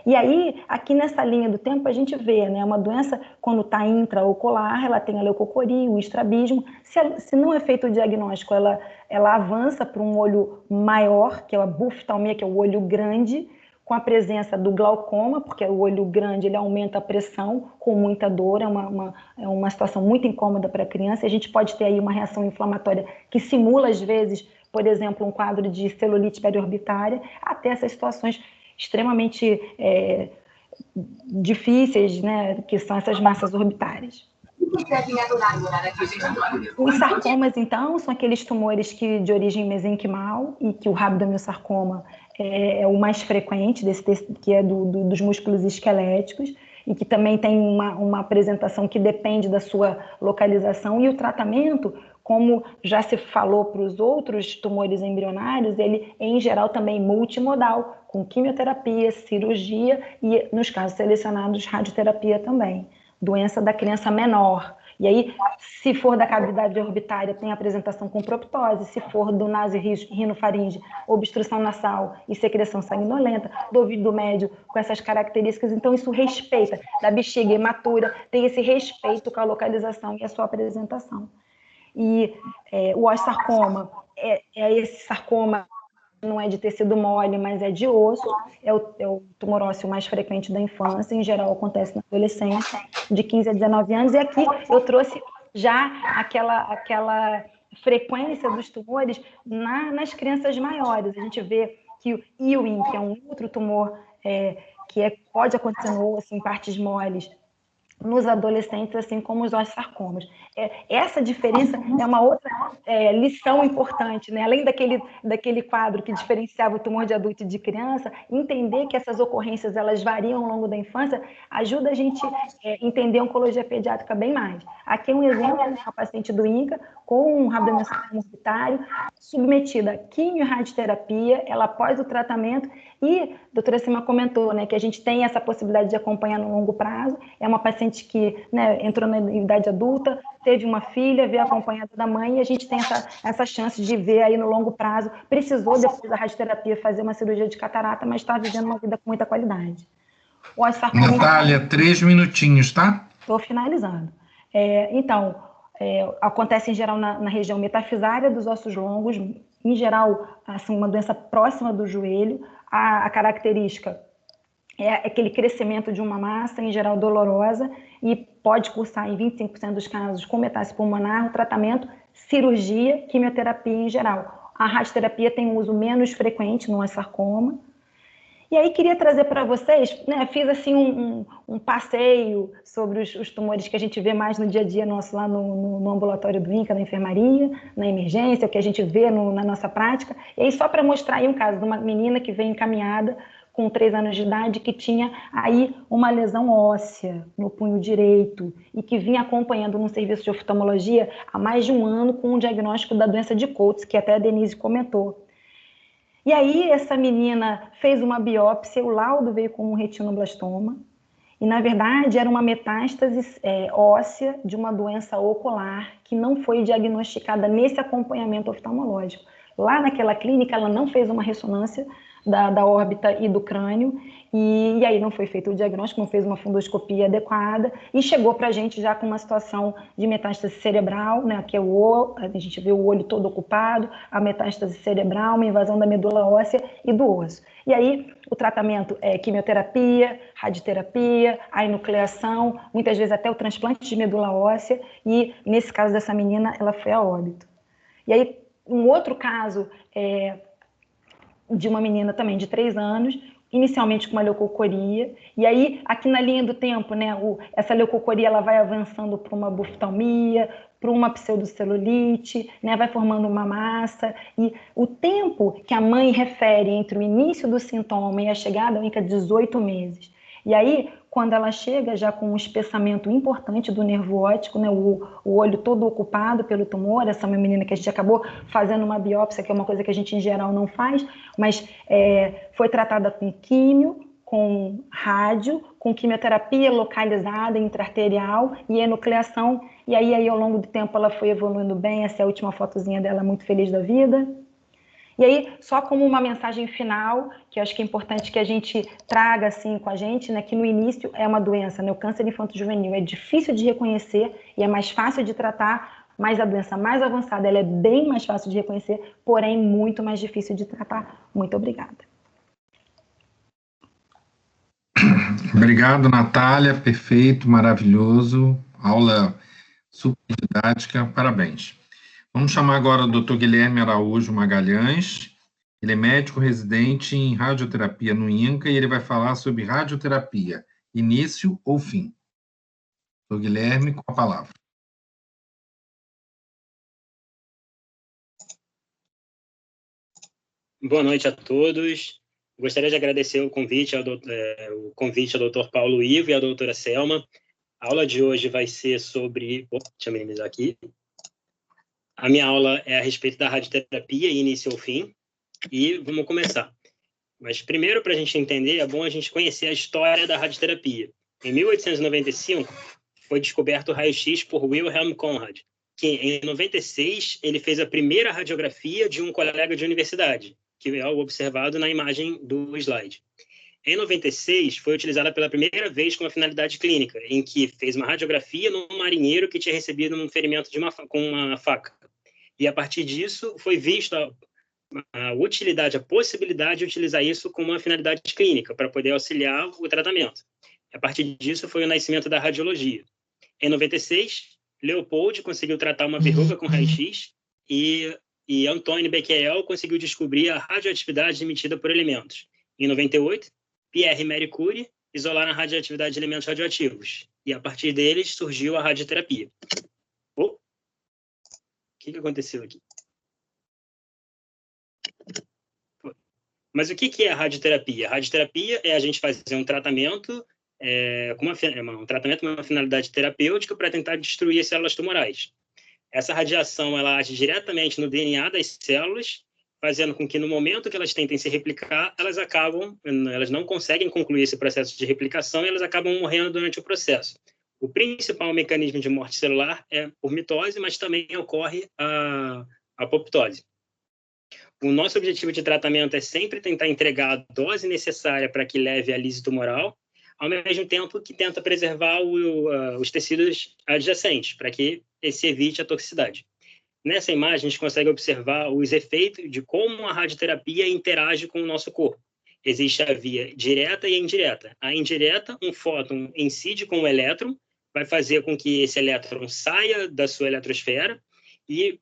E aí, aqui nessa linha do tempo, a gente vê, né, uma doença, quando está intraocular, ela tem a leucocoria, o estrabismo. Se não é feito o diagnóstico, ela avança para um olho maior, que é a buftalmia, que é o olho grande, com a presença do glaucoma, porque o olho grande ele aumenta a pressão com muita dor, é uma situação muito incômoda para a criança, e a gente pode ter aí uma reação inflamatória que simula, às vezes, por exemplo, um quadro de celulite periorbitária, até essas situações extremamente difíceis, né, que são essas massas orbitárias. Os sarcomas, então, são aqueles tumores de origem mesenquimal, e que o rabdomiossarcoma é o mais frequente, que é dos músculos esqueléticos, e que também tem uma apresentação que depende da sua localização, e o tratamento, como já se falou para os outros tumores embrionários, ele é, em geral, também multimodal, com quimioterapia, cirurgia e, nos casos selecionados, radioterapia também. Doença da criança menor. E aí, se for da cavidade orbitária, tem apresentação com proptose. Se for do nasorrinofaringe, obstrução nasal e secreção sanguinolenta. Do ouvido médio, com essas características. Então, isso respeita. Da bexiga imatura, tem esse respeito com a localização e a sua apresentação. E o osteosarcoma é esse sarcoma, não é de tecido mole, mas é de osso, é o tumor ósseo mais frequente da infância, em geral acontece na adolescência, de 15 a 19 anos, e aqui eu trouxe já aquela frequência dos tumores nas crianças maiores. A gente vê que o Ewing, que é um outro tumor pode acontecer no osso, em partes moles, nos adolescentes, assim como os osteosarcomas. Essa diferença é uma outra lição importante, né? Além daquele quadro que diferenciava o tumor de adulto e de criança, entender que essas ocorrências elas variam ao longo da infância ajuda a gente entender a oncologia pediátrica bem mais. Aqui é um exemplo de uma paciente do INCA com um rabdomiossarcoma orbitário, submetida a quimio e radioterapia, ela após o tratamento, e a doutora Sima comentou, né, que a gente tem essa possibilidade de acompanhar no longo prazo. É uma paciente que, né, entrou na idade adulta, teve uma filha, veio acompanhada da mãe, e a gente tem essa chance de ver aí no longo prazo. Precisou, depois da radioterapia, fazer uma cirurgia de catarata, mas está vivendo uma vida com muita qualidade. Natália, 3 minutinhos, tá? Estou finalizando. Então, acontece em geral na região metafisária dos ossos longos, em geral, assim, uma doença próxima do joelho. A característica é aquele crescimento de uma massa, em geral dolorosa, e pode cursar em 25% dos casos com metástase pulmonar, o tratamento, cirurgia, quimioterapia em geral. A radioterapia tem um uso menos frequente no sarcoma. E aí queria trazer para vocês, né, fiz assim um passeio sobre os tumores que a gente vê mais no dia a dia nosso lá no ambulatório do INCA, na enfermaria, na emergência, o que a gente vê na nossa prática. E aí só para mostrar aí um caso de uma menina que veio encaminhada com 3 anos de idade, que tinha aí uma lesão óssea no punho direito e que vinha acompanhando no serviço de oftalmologia há mais de 1 ano com um diagnóstico da doença de Coates, que até a Denise comentou. E aí essa menina fez uma biópsia, o laudo veio com um retinoblastoma, e na verdade era uma metástase óssea de uma doença ocular que não foi diagnosticada nesse acompanhamento oftalmológico. Lá naquela clínica ela não fez uma ressonância da órbita e do crânio, e aí não foi feito o diagnóstico, não fez uma fundoscopia adequada, e chegou para a gente já com uma situação de metástase cerebral, né, que a gente vê o olho todo ocupado, a metástase cerebral, uma invasão da medula óssea e do osso. E aí o tratamento é quimioterapia, radioterapia, a enucleação, muitas vezes até o transplante de medula óssea, e nesse caso dessa menina, ela foi a óbito. E aí um outro caso de uma menina também de 3 anos, inicialmente com uma leucocoria, e aí aqui na linha do tempo, né, essa leucocoria ela vai avançando para uma buftalmia, para uma pseudocelulite, né, vai formando uma massa, e o tempo que a mãe refere entre o início do sintoma e a chegada ao INCA é 18 meses. E aí, quando ela chega já com um espessamento importante do nervo óptico, né, o olho todo ocupado pelo tumor, essa menina que a gente acabou fazendo uma biópsia, que é uma coisa que a gente em geral não faz, mas foi tratada com químio, com rádio, com quimioterapia localizada intraarterial e enucleação, e aí ao longo do tempo ela foi evoluindo bem. Essa é a última fotozinha dela, muito feliz da vida. E aí, só como uma mensagem final, que eu acho que é importante que a gente traga assim com a gente, né, que no início é uma doença, né, o câncer infanto-juvenil é difícil de reconhecer e é mais fácil de tratar, mas a doença mais avançada, ela é bem mais fácil de reconhecer, porém muito mais difícil de tratar. Muito obrigada. Obrigado, Natália, perfeito, maravilhoso, aula super didática, parabéns. Vamos chamar agora o Dr. Guilherme Araújo Magalhães. Ele é médico residente em radioterapia no INCA e ele vai falar sobre radioterapia, início ou fim. Dr. Guilherme, com a palavra. Boa noite a todos. Gostaria de agradecer o convite ao Dr. Paulo Ivo e à doutora Selma. A aula de hoje vai ser sobre... deixa eu minimizar aqui. A minha aula é a respeito da radioterapia, início ou fim, e vamos começar. Mas primeiro, para a gente entender, é bom a gente conhecer a história da radioterapia. Em 1895, foi descoberto o raio-x por Wilhelm Conrad, que em 96 ele fez a primeira radiografia de um colega de universidade, que é observado na imagem do slide. Em 96, foi utilizada pela primeira vez com uma finalidade clínica, em que fez uma radiografia num marinheiro que tinha recebido um ferimento com uma faca. E, a partir disso, foi vista a utilidade, a possibilidade de utilizar isso com uma finalidade clínica, para poder auxiliar o tratamento. A partir disso, foi o nascimento da radiologia. Em 96, Leopold conseguiu tratar uma verruga com raio-x e Antoine Becquerel conseguiu descobrir a radioatividade emitida por elementos. Em 98, Pierre e Marie Curie isolaram a radioatividade de elementos radioativos. E, a partir deles, surgiu a radioterapia. O que aconteceu aqui? Mas o que é a radioterapia? A radioterapia é a gente fazer um tratamento com uma finalidade terapêutica para tentar destruir as células tumorais. Essa radiação ela age diretamente no DNA das células, fazendo com que no momento que elas tentem se replicar, elas não conseguem concluir esse processo de replicação e elas acabam morrendo durante o processo. O principal mecanismo de morte celular é por mitose, mas também ocorre a apoptose. O nosso objetivo de tratamento é sempre tentar entregar a dose necessária para que leve à lise tumoral, ao mesmo tempo que tenta preservar os tecidos adjacentes, para que se evite a toxicidade. Nessa imagem, a gente consegue observar os efeitos de como a radioterapia interage com o nosso corpo. Existe a via direta e a indireta. A indireta, um fóton incide com o elétron, vai fazer com que esse elétron saia da sua eletrosfera e,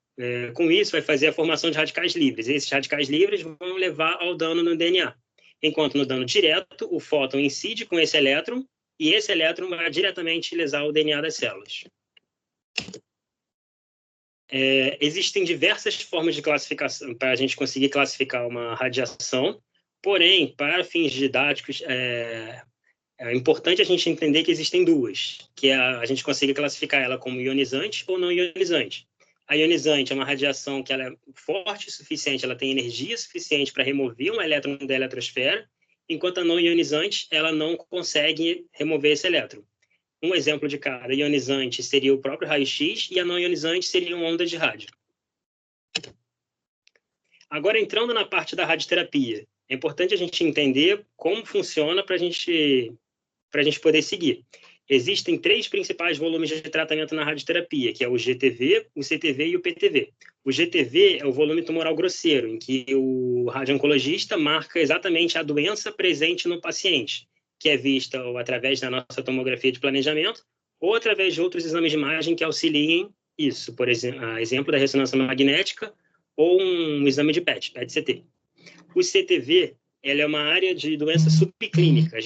com isso, vai fazer a formação de radicais livres. E esses radicais livres vão levar ao dano no DNA. Enquanto no dano direto, o fóton incide com esse elétron e esse elétron vai diretamente lesar o DNA das células. Existem diversas formas de classificação para a gente conseguir classificar uma radiação, porém, para fins didáticos, é importante a gente entender que existem duas, que a gente consegue classificar ela como ionizante ou não ionizante. A ionizante é uma radiação que ela é forte o suficiente, ela tem energia suficiente para remover um elétron da eletrosfera, enquanto a não ionizante, ela não consegue remover esse elétron. Um exemplo de cada ionizante seria o próprio raio-x e a não ionizante seriam ondas de rádio. Agora, entrando na parte da radioterapia, é importante a gente entender como funciona para a gente poder seguir. Existem 3 principais volumes de tratamento na radioterapia, que é o GTV, o CTV e o PTV. O GTV é o volume tumoral grosseiro, em que o radiooncologista marca exatamente a doença presente no paciente, que é vista ou através da nossa tomografia de planejamento ou através de outros exames de imagem que auxiliem isso, por exemplo da ressonância magnética ou um exame de PET-CT. O CTV ela é uma área de doença subclínica.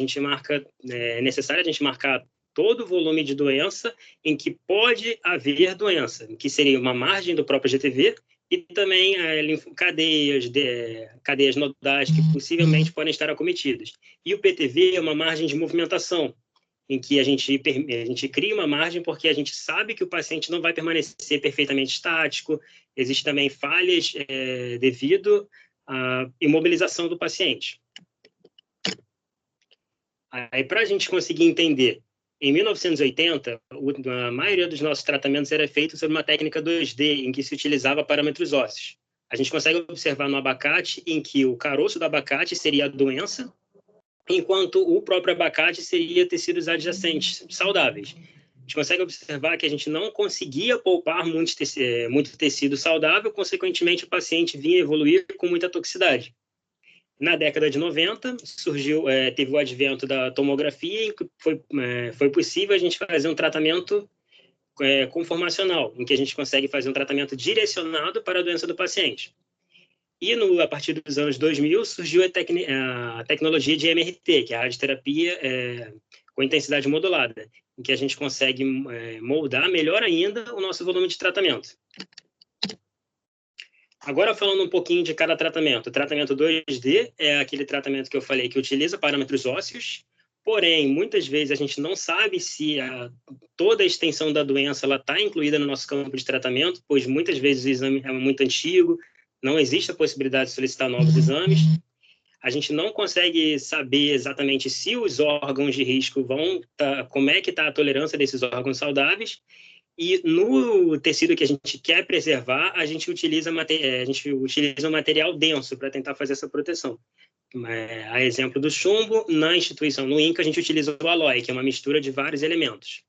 É necessário a gente marcar todo o volume de doença em que pode haver doença, que seria uma margem do próprio GTV e também cadeias nodais que possivelmente podem estar acometidas. E o PTV é uma margem de movimentação, em que a gente cria uma margem porque a gente sabe que o paciente não vai permanecer perfeitamente estático, existe também falhas devido à imobilização do paciente. Aí, para a gente conseguir entender, em 1980, a maioria dos nossos tratamentos era feito sobre uma técnica 2D, em que se utilizava parâmetros ósseos. A gente consegue observar no abacate em que o caroço do abacate seria a doença, enquanto o próprio abacate seria tecidos adjacentes, saudáveis. A gente consegue observar que a gente não conseguia poupar muito tecido saudável, consequentemente o paciente vinha evoluir com muita toxicidade. Na década de 90, teve o advento da tomografia, e foi possível a gente fazer um tratamento conformacional, em que a gente consegue fazer um tratamento direcionado para a doença do paciente. E a partir dos anos 2000 surgiu a tecnologia de MRT, que é a radioterapia com intensidade modulada, em que a gente consegue moldar melhor ainda o nosso volume de tratamento. Agora, falando um pouquinho de cada tratamento. O tratamento 2D é aquele tratamento que eu falei que utiliza parâmetros ósseos, porém, muitas vezes a gente não sabe se toda a extensão da doença está incluída no nosso campo de tratamento, pois muitas vezes o exame é muito antigo, não existe a possibilidade de solicitar novos exames. A gente não consegue saber exatamente se os órgãos de risco como é que está a tolerância desses órgãos saudáveis. E no tecido que a gente quer preservar, a gente utiliza um material denso para tentar fazer essa proteção. A exemplo do chumbo, na instituição, no INCA, a gente utiliza o alói, que é uma mistura de vários elementos.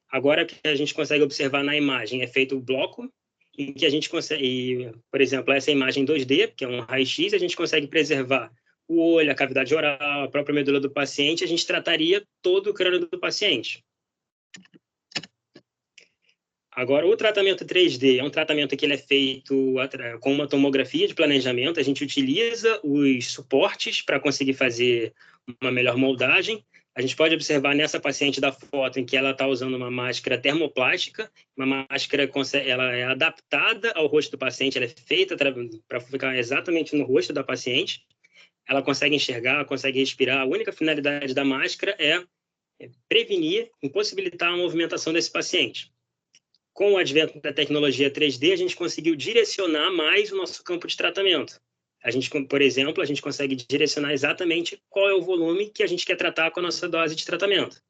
Agora, o que a gente consegue observar na imagem é feito o bloco, em que a gente consegue, por exemplo, essa imagem 2D, que é um raio-x, a gente consegue preservar o olho, a cavidade oral, a própria medula do paciente, a gente trataria todo o crânio do paciente. Agora, o tratamento 3D é um tratamento que ele é feito com uma tomografia de planejamento. A gente utiliza os suportes para conseguir fazer uma melhor moldagem. A gente pode observar nessa paciente da foto em que ela está usando uma máscara termoplástica, uma máscara ela é adaptada ao rosto do paciente, ela é feita para ficar exatamente no rosto da paciente. Ela consegue enxergar, consegue respirar. A única finalidade da máscara é prevenir, impossibilitar a movimentação desse paciente. Com o advento da tecnologia 3D, a gente conseguiu direcionar mais o nosso campo de tratamento. Por exemplo, a gente consegue direcionar exatamente qual é o volume que a gente quer tratar com a nossa dose de tratamento.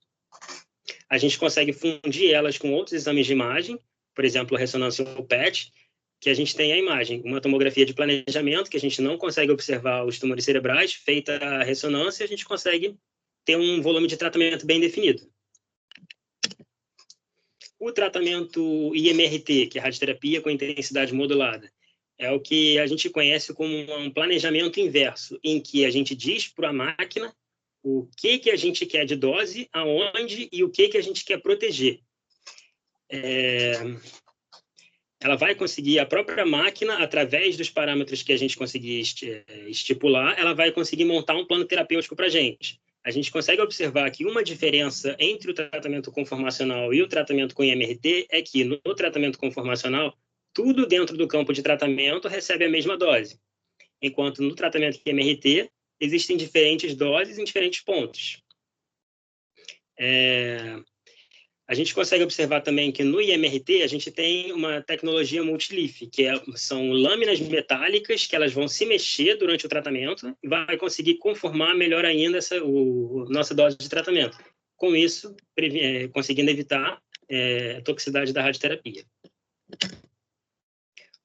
A gente consegue fundir elas com outros exames de imagem, por exemplo, a ressonância ou PET, que a gente tem a imagem, uma tomografia de planejamento, que a gente não consegue observar os tumores cerebrais, feita a ressonância, a gente consegue ter um volume de tratamento bem definido. O tratamento IMRT, que é a radioterapia com intensidade modulada, é o que a gente conhece como um planejamento inverso, em que a gente diz para a máquina o que a gente quer de dose, aonde e o que a gente quer proteger. Ela vai conseguir, a própria máquina, através dos parâmetros que a gente conseguir estipular, ela vai conseguir montar um plano terapêutico para a gente. A gente consegue observar que uma diferença entre o tratamento conformacional e o tratamento com IMRT é que no tratamento conformacional, tudo dentro do campo de tratamento recebe a mesma dose, enquanto no tratamento com IMRT existem diferentes doses em diferentes pontos. A gente consegue observar também que no IMRT a gente tem uma tecnologia multilif, que são lâminas metálicas que elas vão se mexer durante o tratamento e vai conseguir conformar melhor ainda nossa dose de tratamento. Com isso, conseguindo evitar a toxicidade da radioterapia.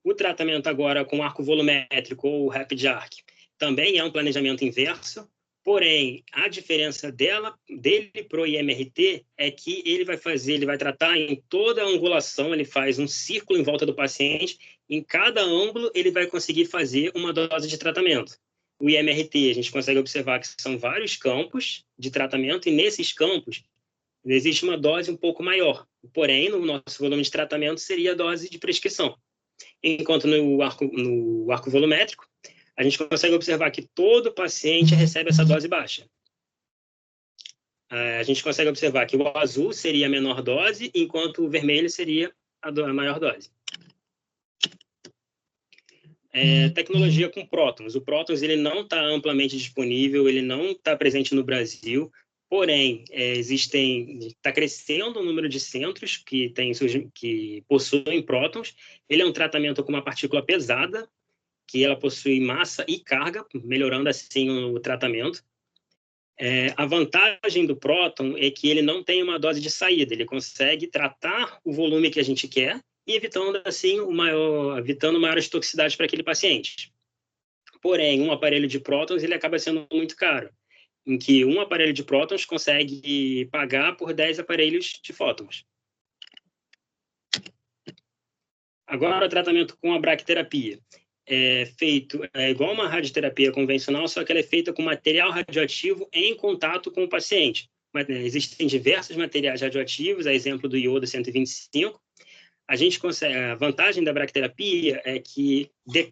O tratamento agora com arco volumétrico ou Rapid Arc também é um planejamento inverso. Porém, a diferença dele para o IMRT é que ele vai tratar em toda a angulação, ele faz um círculo em volta do paciente, em cada ângulo ele vai conseguir fazer uma dose de tratamento. O IMRT, a gente consegue observar que são vários campos de tratamento, e nesses campos existe uma dose um pouco maior. Porém, no nosso volume de tratamento seria a dose de prescrição. Enquanto no arco volumétrico, a gente consegue observar que todo paciente recebe essa dose baixa. A gente consegue observar que o azul seria a menor dose, enquanto o vermelho seria a maior dose. Tecnologia com prótons. O prótons ele não está amplamente disponível, ele não está presente no Brasil, porém, está crescendo o número de centros que possuem prótons. Ele é um tratamento com uma partícula pesada, que ela possui massa e carga, melhorando assim o tratamento. A vantagem do próton é que ele não tem uma dose de saída, ele consegue tratar o volume que a gente quer e evitando, assim, evitando maiores toxicidades para aquele paciente. Porém, um aparelho de prótons ele acaba sendo muito caro, em que um aparelho de prótons consegue pagar por 10 aparelhos de fótons. Agora, o tratamento com a braquiterapia. É igual uma radioterapia convencional, só que ela é feita com material radioativo em contato com o paciente. Existem diversos materiais radioativos, a exemplo do iodo 125. A vantagem da braquiterapia é que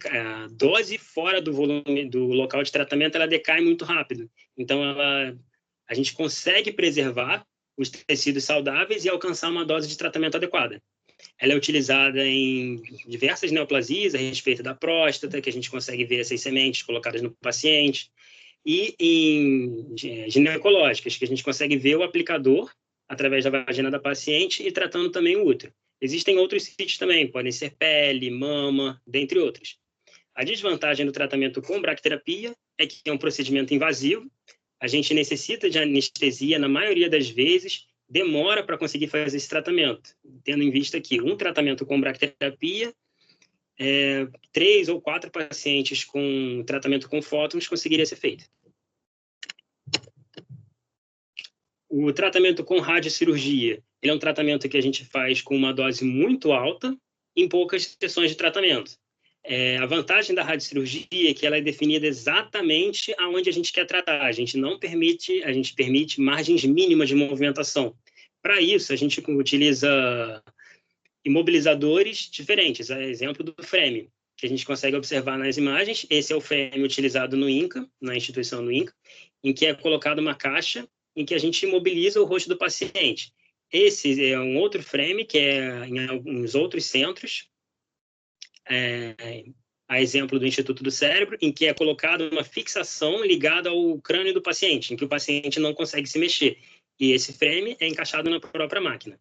a dose fora do volume do local de tratamento ela decai muito rápido. Então, a gente consegue preservar os tecidos saudáveis e alcançar uma dose de tratamento adequada. Ela é utilizada em diversas neoplasias a respeito da próstata, que a gente consegue ver essas sementes colocadas no paciente, e em ginecológicas, que a gente consegue ver o aplicador através da vagina da paciente e tratando também o útero. Existem outros sítios também, podem ser pele, mama, dentre outros. A desvantagem do tratamento com braquiterapia é que é um procedimento invasivo, a gente necessita de anestesia na maioria das vezes, demora para conseguir fazer esse tratamento, tendo em vista que um tratamento com braquiterapia, 3 ou 4 pacientes com tratamento com fótons conseguiria ser feito. O tratamento com radiocirurgia, ele é um tratamento que a gente faz com uma dose muito alta em poucas sessões de tratamento. A vantagem da radiocirurgia é que ela é definida exatamente aonde a gente quer tratar. A gente permite margens mínimas de movimentação. Para isso, a gente utiliza imobilizadores diferentes, a exemplo do frame, que a gente consegue observar nas imagens. Esse é o frame utilizado no INCA, na instituição do INCA, em que é colocada uma caixa em que a gente imobiliza o rosto do paciente. Esse é um outro frame que é em alguns outros centros, a exemplo do Instituto do Cérebro, em que é colocada uma fixação ligada ao crânio do paciente, em que o paciente não consegue se mexer. E esse frame é encaixado na própria máquina.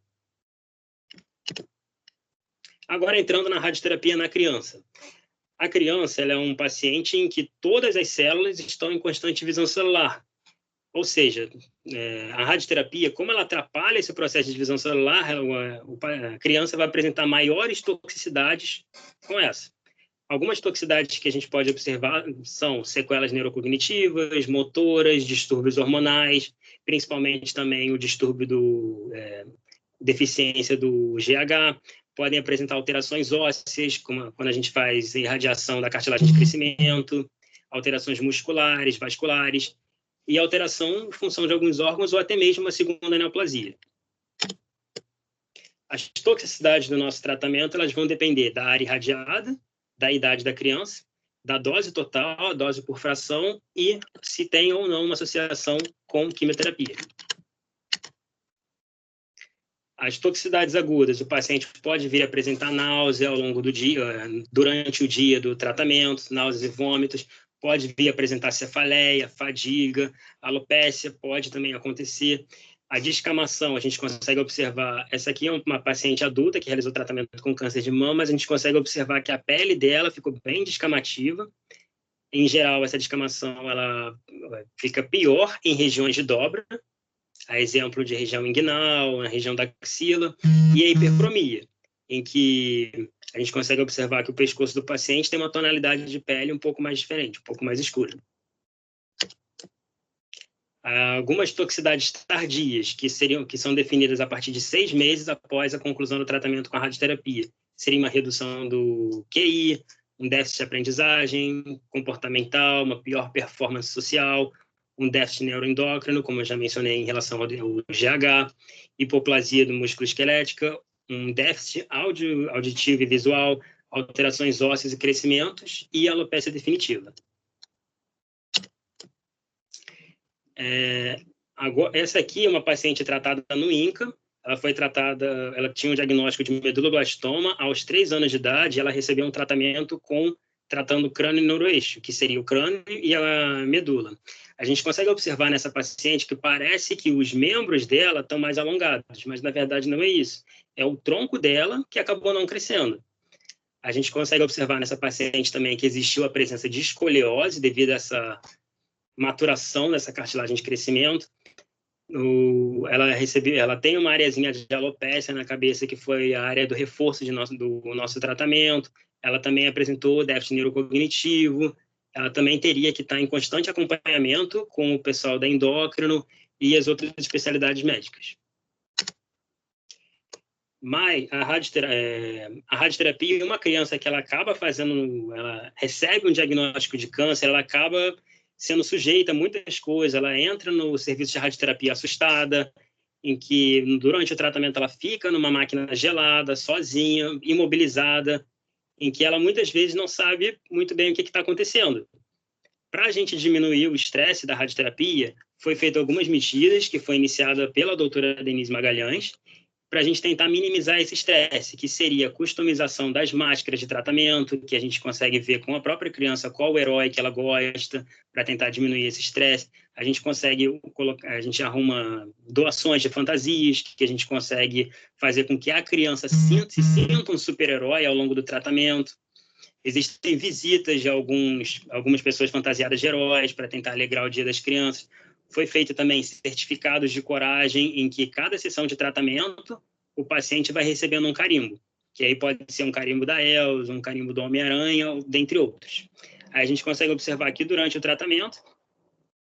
Agora, entrando na radioterapia na criança. A criança ela é um paciente em que todas as células estão em constante divisão celular. Ou seja, a radioterapia, como ela atrapalha esse processo de divisão celular, a criança vai apresentar maiores toxicidades com essa. Algumas toxicidades que a gente pode observar são sequelas neurocognitivas, motoras, distúrbios hormonais, principalmente também o distúrbio deficiência do GH, podem apresentar alterações ósseas, como quando a gente faz irradiação da cartilagem de crescimento, alterações musculares, vasculares, e alteração em função de alguns órgãos ou até mesmo uma segunda neoplasia. As toxicidades do nosso tratamento elas vão depender da área irradiada, da idade da criança, da dose total, a dose por fração e se tem ou não uma associação com quimioterapia. As toxicidades agudas, o paciente pode vir a apresentar náusea ao longo do dia, durante o dia do tratamento, náuseas e vômitos, pode vir a apresentar cefaleia, fadiga, alopécia, pode também acontecer. A descamação, a gente consegue observar, essa aqui é uma paciente adulta que realizou tratamento com câncer de mama, mas a gente consegue observar que a pele dela ficou bem descamativa. Em geral, essa descamação ela fica pior em regiões de dobra, a exemplo de região inguinal, na região da axila, e a hipercromia, em que a gente consegue observar que o pescoço do paciente tem uma tonalidade de pele um pouco mais diferente, um pouco mais escura. Algumas toxicidades tardias, que são definidas a partir de 6 meses após a conclusão do tratamento com a radioterapia, seria uma redução do QI, um déficit de aprendizagem comportamental, uma pior performance social, um déficit neuroendócrino, como eu já mencionei em relação ao GH, hipoplasia do músculo esquelética, um déficit auditivo e visual, alterações ósseas e crescimentos e alopecia definitiva. Essa aqui é uma paciente tratada no INCA. Ela tinha um diagnóstico de meduloblastoma aos 3 anos de idade. Ela recebeu um tratamento tratando o crânio e neuroeixo, que seria o crânio e a medula. A gente consegue observar nessa paciente que parece que os membros dela estão mais alongados, mas na verdade não é isso. É o tronco dela que acabou não crescendo. A gente consegue observar nessa paciente também que existiu a presença de escoliose devido a essa maturação dessa cartilagem de crescimento. Ela tem uma areazinha de alopecia na cabeça, que foi a área do reforço do nosso tratamento. Ela também apresentou déficit neurocognitivo. Ela também teria que estar em constante acompanhamento com o pessoal da endócrino e as outras especialidades médicas. Mas a radioterapia, uma criança que ela recebe um diagnóstico de câncer, ela acaba sendo sujeita a muitas coisas. Ela entra no serviço de radioterapia assustada, em que durante o tratamento ela fica numa máquina gelada, sozinha, imobilizada, em que ela muitas vezes não sabe muito bem o que está acontecendo. Para a gente diminuir o estresse da radioterapia, foi feita algumas medidas, que foi iniciada pela doutora Denise Magalhães, para a gente tentar minimizar esse estresse, que seria a customização das máscaras de tratamento, que a gente consegue ver com a própria criança qual o herói que ela gosta, para tentar diminuir esse estresse. A gente arruma doações de fantasias, que a gente consegue fazer com que a criança se sinta um super-herói ao longo do tratamento. Existem visitas de algumas pessoas fantasiadas de heróis para tentar alegrar o dia das crianças. Foi feito também certificados de coragem, em que cada sessão de tratamento o paciente vai recebendo um carimbo, que aí pode ser um carimbo da Elsa, um carimbo do Homem-Aranha, dentre outros. Aí a gente consegue observar que durante o tratamento,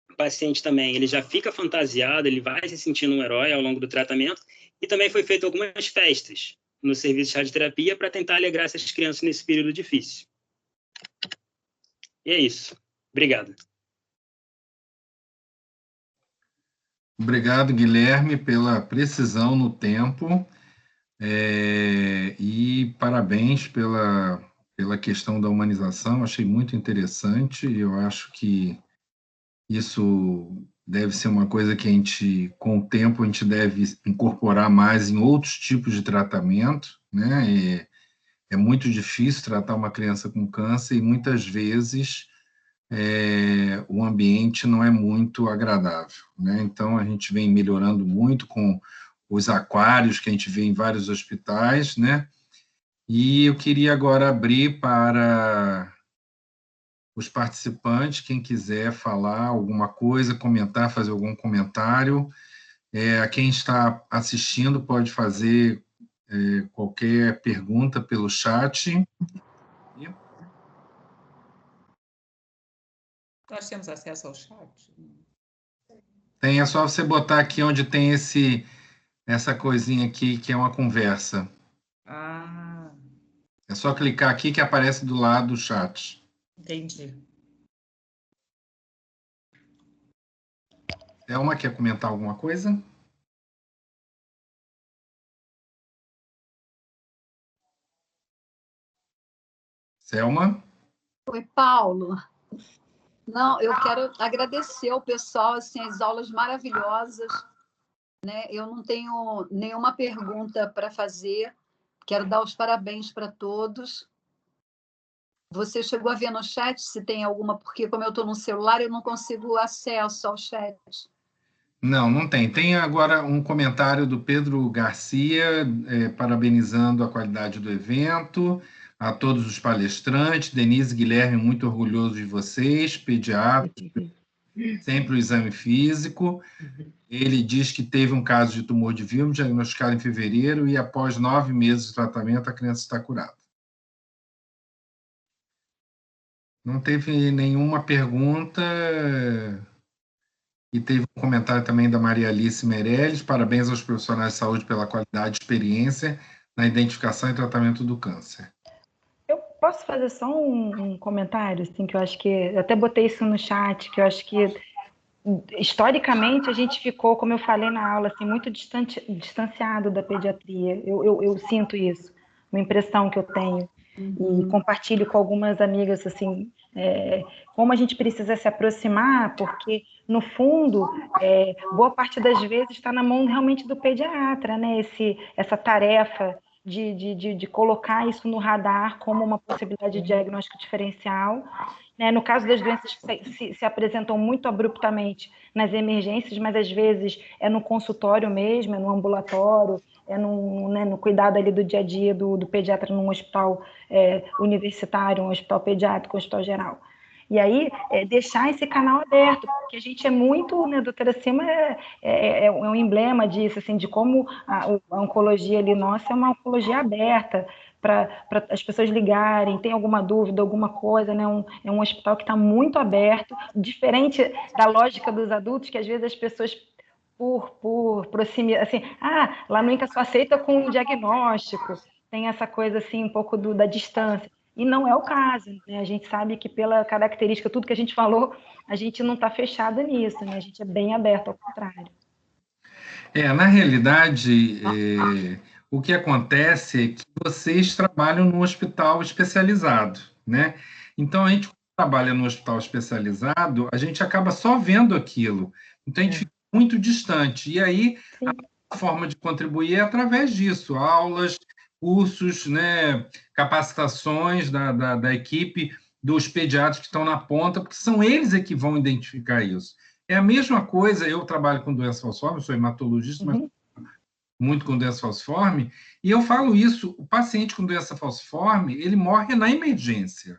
o paciente também ele já fica fantasiado, ele vai se sentindo um herói ao longo do tratamento, e também foi feito algumas festas no serviço de radioterapia para tentar alegrar essas crianças nesse período difícil. E é isso. Obrigado. Obrigado, Guilherme, pela precisão no tempo e parabéns pela questão da humanização. Achei muito interessante. Eu acho que isso deve ser uma coisa que com o tempo, a gente deve incorporar mais em outros tipos de tratamento, né? É muito difícil tratar uma criança com câncer e muitas vezes o ambiente não é muito agradável, né? Então, a gente vem melhorando muito com os aquários que a gente vê em vários hospitais, né? E eu queria agora abrir para os participantes, quem quiser falar alguma coisa, comentar, fazer algum comentário. Quem está assistindo pode fazer qualquer pergunta pelo chat. Nós temos acesso ao chat? É só você botar aqui onde tem essa coisinha aqui, que é uma conversa. Ah. É só clicar aqui que aparece do lado do chat. Entendi. Thelma, quer comentar alguma coisa? Selma? Oi, Paulo. Não, eu quero agradecer ao pessoal, assim, as aulas maravilhosas, né? Eu não tenho nenhuma pergunta para fazer. Quero dar os parabéns para todos. Você chegou a ver no chat se tem alguma, porque como eu estou no celular, eu não consigo acesso ao chat. Não tem. Tem agora um comentário do Pedro Garcia, parabenizando a qualidade do evento, a todos os palestrantes. Denise e Guilherme, muito orgulhoso de vocês, pediatras, sempre o exame físico. Ele diz que teve um caso de tumor de Wilms diagnosticado em fevereiro e após 9 meses de tratamento, a criança está curada. Não teve nenhuma pergunta. E teve um comentário também da Maria Alice Meirelles. Parabéns aos profissionais de saúde pela qualidade e experiência na identificação e tratamento do câncer. Eu posso fazer só um comentário, assim, que eu acho que... Eu até botei isso no chat, que eu acho que, historicamente, a gente ficou, como eu falei na aula, assim, muito distanciado da pediatria. Eu sinto isso, uma impressão que eu tenho. E compartilho com algumas amigas, assim, como a gente precisa se aproximar, porque, no fundo, boa parte das vezes está na mão realmente do pediatra, né? Essa tarefa de colocar isso no radar como uma possibilidade de diagnóstico diferencial. Né? No caso das doenças que se apresentam muito abruptamente nas emergências, mas às vezes é no consultório mesmo, é no ambulatório, no cuidado ali do dia a dia do pediatra num hospital universitário, um hospital pediátrico, um hospital geral. E aí, deixar esse canal aberto, porque a gente é muito, né, a doutora Selma é um emblema disso, assim, de como a oncologia ali nossa é uma oncologia aberta, para as pessoas ligarem, tem alguma dúvida, alguma coisa, né? É um hospital que está muito aberto, diferente da lógica dos adultos, que às vezes as pessoas, por proximidade, assim, lá no INCA só aceita com um diagnóstico, tem essa coisa assim, um pouco da distância. E não é o caso, né? A gente sabe que pela característica, tudo que a gente falou, a gente não está fechado nisso, né? A gente é bem aberto, ao contrário. Na realidade, o que acontece é que vocês trabalham num hospital especializado, né? Então, a gente trabalha no hospital especializado, a gente acaba só vendo aquilo. Então, a gente fica muito distante. E aí, a forma de contribuir é através disso, aulas, cursos, né, capacitações da equipe, dos pediatras que estão na ponta, porque são eles que vão identificar isso. É a mesma coisa, eu trabalho com doença falciforme, sou hematologista, mas muito com doença falciforme, e eu falo isso, o paciente com doença falciforme, ele morre na emergência.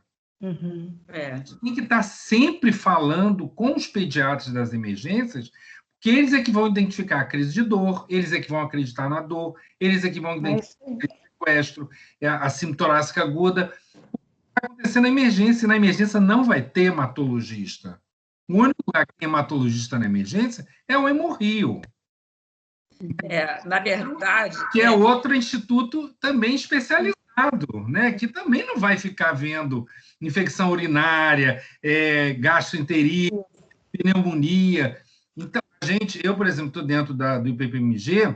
Tem que estar sempre falando com os pediatras das emergências, porque eles é que vão identificar a crise de dor, eles é que vão acreditar na dor, eles é que vão identificar o sequestro, a síndrome torácica aguda. O que vai acontecer na emergência? E na emergência não vai ter hematologista. O único lugar que tem hematologista na emergência é o Hemorrio. Na verdade... Que é outro instituto também especializado, né? Que também não vai ficar vendo infecção urinária, gastroenterite, pneumonia. Então, eu, por exemplo, estou dentro do IPPMG,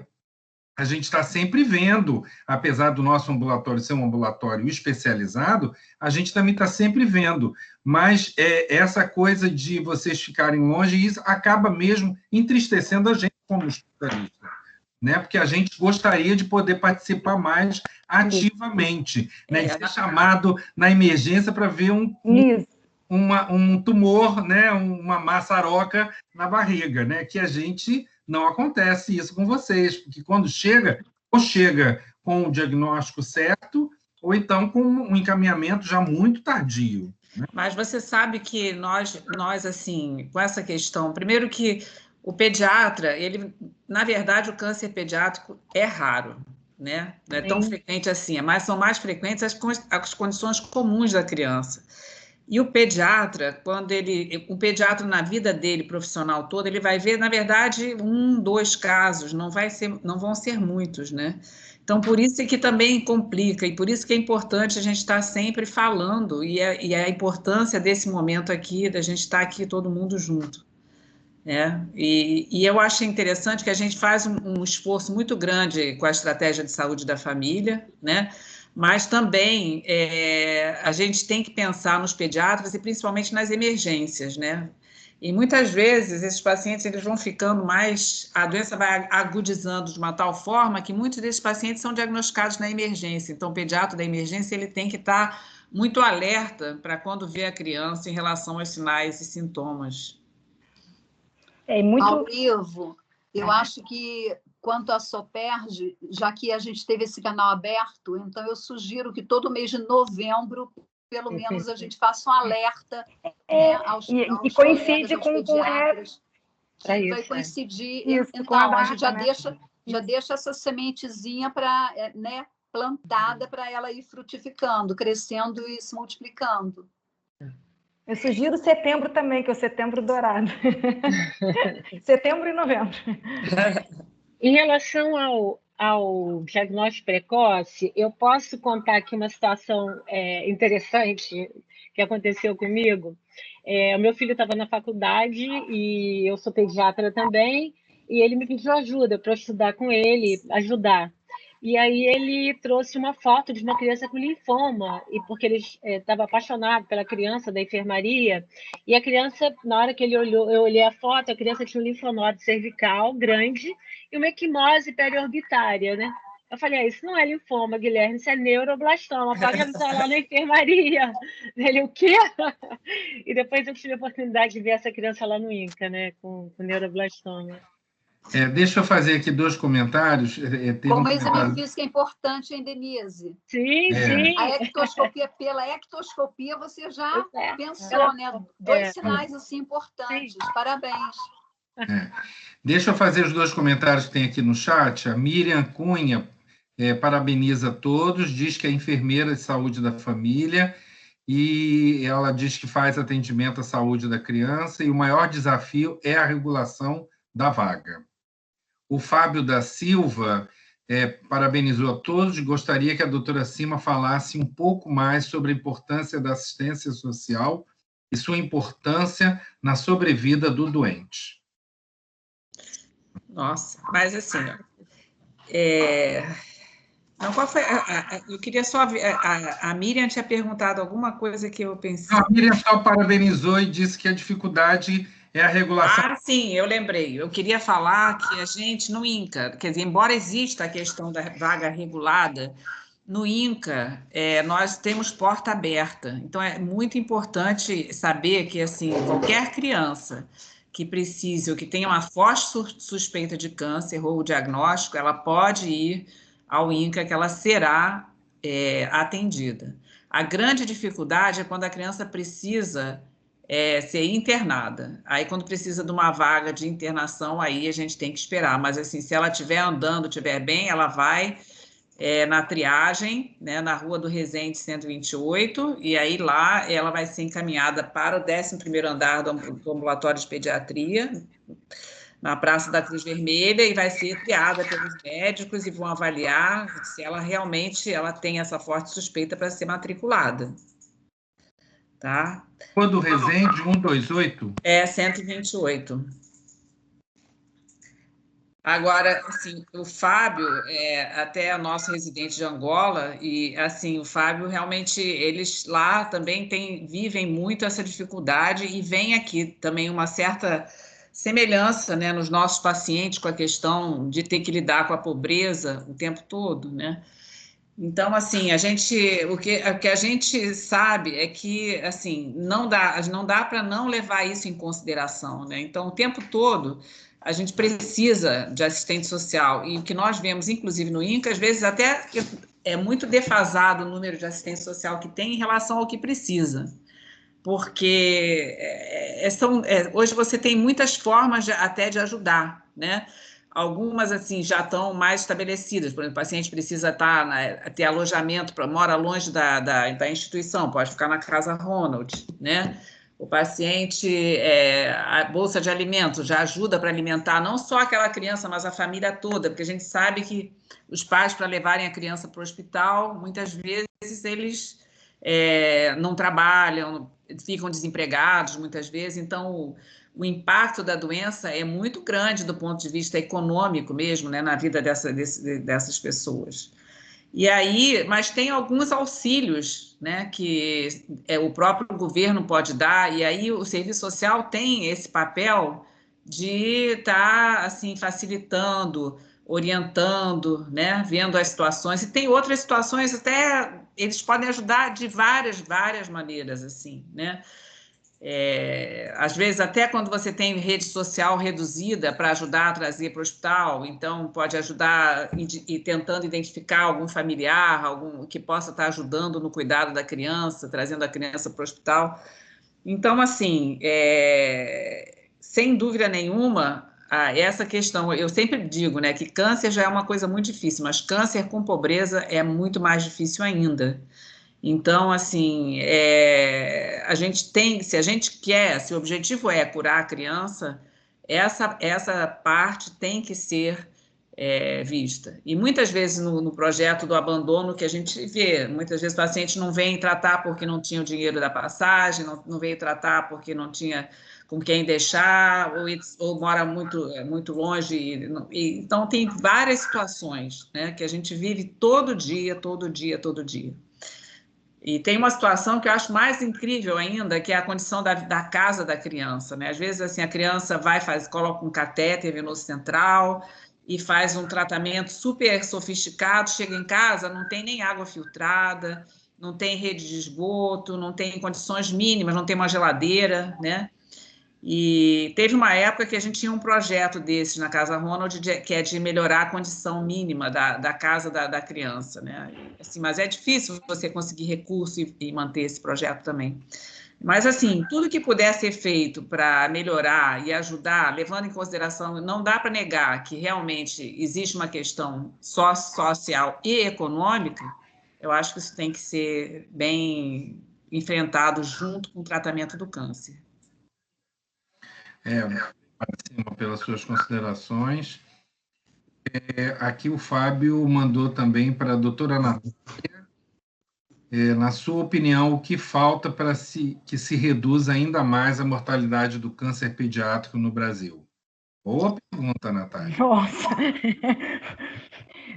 a gente está sempre vendo, apesar do nosso ambulatório ser um ambulatório especializado, a gente também está sempre vendo. Mas essa coisa de vocês ficarem longe, isso acaba mesmo entristecendo a gente como especialista, né? Porque a gente gostaria de poder participar mais ativamente, né? De ser chamado na emergência para ver um tumor, né? Uma maçaroca na barriga, né? Que a gente não acontece isso com vocês, porque quando chega, ou chega com o diagnóstico certo, ou então com um encaminhamento já muito tardio. Né? Mas você sabe que nós assim, com essa questão, primeiro que o pediatra, ele, na verdade, o câncer pediátrico é raro, né? Não é tão frequente assim, mas são mais frequentes as condições comuns da criança. E o pediatra, o pediatra na vida dele profissional toda, ele vai ver, na verdade, 1, 2 casos, não vão ser muitos, né? Então, por isso é que também complica, e por isso que é importante a gente estar sempre falando, e a importância desse momento aqui, da gente estar aqui todo mundo junto. Né? E eu acho interessante que a gente faz um esforço muito grande com a estratégia de saúde da família, né? Mas também a gente tem que pensar nos pediatras e principalmente nas emergências, né? E muitas vezes esses pacientes eles vão ficando a doença vai agudizando de uma tal forma que muitos desses pacientes são diagnosticados na emergência. Então, o pediatra da emergência ele tem que estar muito alerta para quando vê a criança em relação aos sinais e sintomas. Ao Ivo, eu acho que quanto à Soperge, já que a gente teve esse canal aberto, então eu sugiro que todo mês de novembro, pelo menos, a gente faça um alerta aos coincide com pediatras. Vai coincidir. Isso, então, a gente já deixa essa sementezinha plantada para ela ir frutificando, crescendo e se multiplicando. Eu sugiro setembro também, que é o setembro dourado. Setembro e novembro. Em relação ao diagnóstico precoce, eu posso contar aqui uma situação interessante que aconteceu comigo. O meu filho estava na faculdade e eu sou pediatra também, e ele me pediu ajuda para eu estudar com ele, ajudar. E aí ele trouxe uma foto de uma criança com linfoma, e porque ele estava apaixonado pela criança da enfermaria, e a criança, na hora que eu olhei a foto, a criança tinha um linfonode cervical grande e uma equimose periorbitária, né? Eu falei, isso não é linfoma, Guilherme, isso é neuroblastoma, pode avisar lá na enfermaria. Ele, o quê? E depois eu tive a oportunidade de ver essa criança lá no INCA, né, com neuroblastoma. Deixa eu fazer aqui 2 comentários. Como exame físico é importante, hein, Denise? Sim, sim. A ectoscopia, pela ectoscopia, você já pensou, né? 2 sinais assim importantes. Parabéns. Deixa eu fazer os 2 comentários que tem aqui no chat. A Miriam Cunha parabeniza a todos, diz que é enfermeira de saúde da família e ela diz que faz atendimento à saúde da criança e o maior desafio é a regulação da vaga. O Fábio da Silva parabenizou a todos e gostaria que a doutora Sima falasse um pouco mais sobre a importância da assistência social e sua importância na sobrevida do doente. Nossa, mas assim, não, qual foi? Eu queria só ver, a Miriam tinha perguntado alguma coisa que eu pensei. Não, a Miriam só parabenizou e disse que a dificuldade é a regulação. Ah, sim, eu lembrei. Eu queria falar que a gente, no INCA, quer dizer, embora exista a questão da vaga regulada, no INCA, nós temos porta aberta. Então, é muito importante saber que, assim, qualquer criança que precise ou que tenha uma forte suspeita de câncer ou diagnóstico, ela pode ir ao INCA, que ela será atendida. A grande dificuldade é quando a criança precisa ser internada. Aí, quando precisa de uma vaga de internação, aí a gente tem que esperar. Mas, assim, se ela estiver andando, estiver bem, ela vai na triagem, né, na Rua do Resende 128, e aí lá ela vai ser encaminhada para o 11º andar do ambulatório de pediatria, na Praça da Cruz Vermelha, e vai ser triada pelos médicos e vão avaliar se ela realmente tem essa forte suspeita para ser matriculada. Tá? Rua do Resende 128? 128. Agora, assim, o Fábio até é nosso residente de Angola, e assim, o Fábio realmente, eles lá também vivem muito essa dificuldade e vem aqui também uma certa semelhança, né, nos nossos pacientes com a questão de ter que lidar com a pobreza o tempo todo, né? Então, assim, o que a gente sabe é que, assim, não dá para não levar isso em consideração, né? Então, o tempo todo, a gente precisa de assistente social. E o que nós vemos, inclusive no INCA, às vezes até é muito defasado o número de assistente social que tem em relação ao que precisa. Porque hoje você tem muitas formas até de ajudar, né? Algumas, assim, já estão mais estabelecidas. Por exemplo, o paciente precisa ter alojamento, mora longe da instituição, pode ficar na Casa Ronald, né? O paciente, a bolsa de alimentos já ajuda para alimentar não só aquela criança, mas a família toda, porque a gente sabe que os pais, para levarem a criança para o hospital, muitas vezes eles não trabalham, ficam desempregados muitas vezes, então o impacto da doença é muito grande do ponto de vista econômico mesmo, né, na vida dessas pessoas. E aí, mas tem alguns auxílios, né, que o próprio governo pode dar, e aí o serviço social tem esse papel de estar assim, facilitando, orientando, né, vendo as situações, e tem outras situações até, eles podem ajudar de várias maneiras, assim, né? Às vezes, até quando você tem rede social reduzida para ajudar a trazer para o hospital, então pode ajudar e tentando identificar algum familiar, algum que possa estar ajudando no cuidado da criança, trazendo a criança para o hospital. Então, assim, sem dúvida nenhuma, essa questão, eu sempre digo, né, que câncer já é uma coisa muito difícil, mas câncer com pobreza é muito mais difícil ainda. Então, assim, a gente tem, se a gente quer, se o objetivo é curar a criança, essa parte tem que ser vista. E muitas vezes no projeto do abandono que a gente vê, muitas vezes o paciente não vem tratar porque não tinha o dinheiro da passagem, não veio tratar porque não tinha com quem deixar, ou mora muito longe. Então, tem várias situações, né, que a gente vive todo dia. E tem uma situação que eu acho mais incrível ainda, que é a condição da casa da criança, né? Às vezes, assim, a criança coloca um catéter venoso central e faz um tratamento super sofisticado, chega em casa, não tem nem água filtrada, não tem rede de esgoto, não tem condições mínimas, não tem uma geladeira, né? E teve uma época que a gente tinha um projeto desses na Casa Ronald, que é de melhorar a condição mínima da casa da criança, né? Assim, mas é difícil você conseguir recurso e manter esse projeto também. Mas, assim, tudo que puder ser feito para melhorar e ajudar, levando em consideração, não dá para negar que realmente existe uma questão social e econômica, eu acho que isso tem que ser bem enfrentado junto com o tratamento do câncer. Pelas suas considerações. Aqui o Fábio mandou também para a doutora Natália. Na sua opinião, o que falta para que se reduza ainda mais a mortalidade do câncer pediátrico no Brasil? Boa pergunta, Natália. Nossa,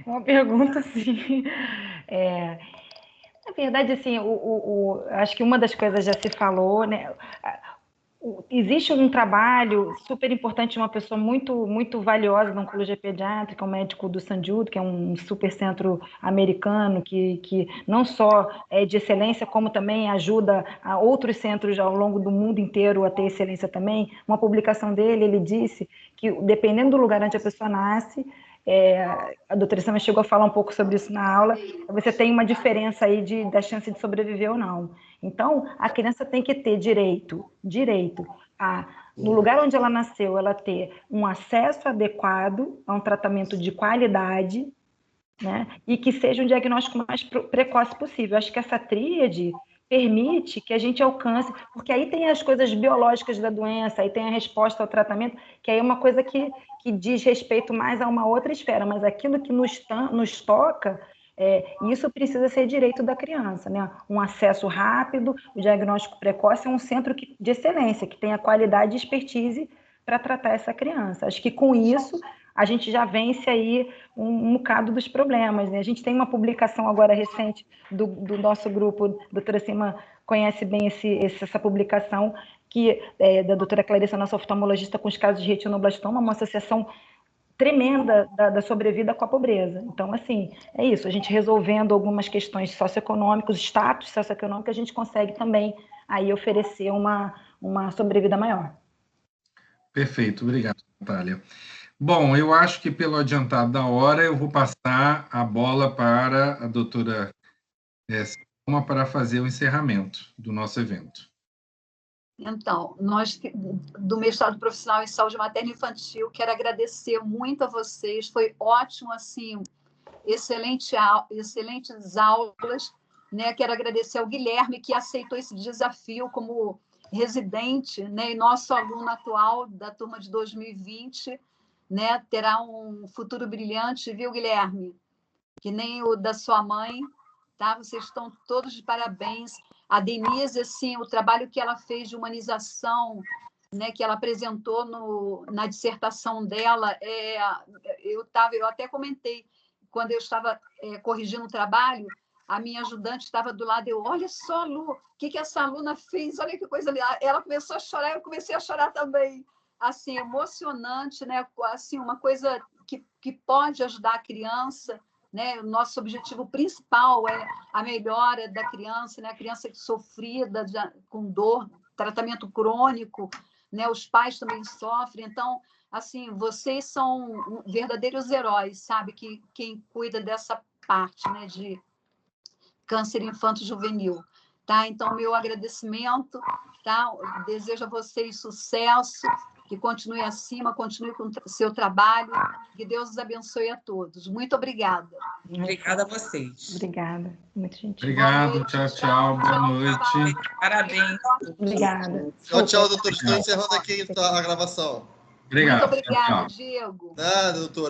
uma pergunta assim. Na verdade, assim, acho que uma das coisas já se falou, né? Existe um trabalho super importante de uma pessoa muito, muito valiosa na oncologia pediátrica, o médico do St. Jude, que é um super centro americano que não só é de excelência, como também ajuda a outros centros ao longo do mundo inteiro a ter excelência também. Uma publicação dele, ele disse que, dependendo do lugar onde a pessoa nasce, a doutora Selma chegou a falar um pouco sobre isso na aula, você tem uma diferença aí da chance de sobreviver ou não. Então, a criança tem que ter direito a, no lugar onde ela nasceu, ela ter um acesso adequado a um tratamento de qualidade, né, e que seja um diagnóstico mais precoce possível. Acho que essa tríade permite que a gente alcance, porque aí tem as coisas biológicas da doença, aí tem a resposta ao tratamento, que aí é uma coisa que diz respeito mais a uma outra esfera, mas aquilo que nos toca, isso precisa ser direito da criança, né? Um acesso rápido, o diagnóstico precoce é um centro de excelência, que tem a qualidade e expertise para tratar essa criança. Acho que com isso a gente já vence aí um bocado dos problemas, né? A gente tem uma publicação agora recente do nosso grupo, a doutora Cima conhece bem essa publicação, que da doutora Clarissa, nossa oftalmologista, com os casos de retinoblastoma, uma associação tremenda da sobrevida com a pobreza. Então, assim, é isso, a gente resolvendo algumas questões socioeconômicas, status socioeconômico, a gente consegue também aí oferecer uma sobrevida maior. Perfeito, obrigado, Natália. Bom, eu acho que pelo adiantado da hora eu vou passar a bola para a doutora Selma para fazer o encerramento do nosso evento. Então, nós do mestrado profissional em saúde materna e infantil, quero agradecer muito a vocês, foi ótimo, assim, excelentes aulas, né? Quero agradecer ao Guilherme, que aceitou esse desafio como residente, né? E nosso aluno atual da turma de 2020, né? Terá um futuro brilhante, viu, Guilherme? Que nem o da sua mãe, tá? Vocês estão todos de parabéns. A Denise, assim, o trabalho que ela fez de humanização, né, que ela apresentou na dissertação dela, eu até comentei, quando eu estava corrigindo o trabalho, a minha ajudante estava do lado, olha só, Lu, o que essa aluna fez? Olha que coisa ali. Ela começou a chorar, eu comecei a chorar também. Assim, emocionante, né? Assim, uma coisa que pode ajudar a criança, né? O nosso objetivo principal é a melhora da criança, né? A criança sofrida com dor, tratamento crônico, né? Os pais também sofrem. Então, assim, vocês são verdadeiros heróis, sabe? Que quem cuida dessa parte, né? De câncer infanto-juvenil, tá? Então, meu agradecimento, tá? Desejo a vocês sucesso, que continue acima, continue com o seu trabalho, que Deus os abençoe a todos. Muito obrigada. Obrigada a vocês. Obrigada, muito gentil. Obrigado, tchau, boa noite. Parabéns. Obrigada. Tchau, doutor. Estou encerrando aqui a gravação. Obrigado. Muito obrigada, tchau. Diego. Nada, doutor.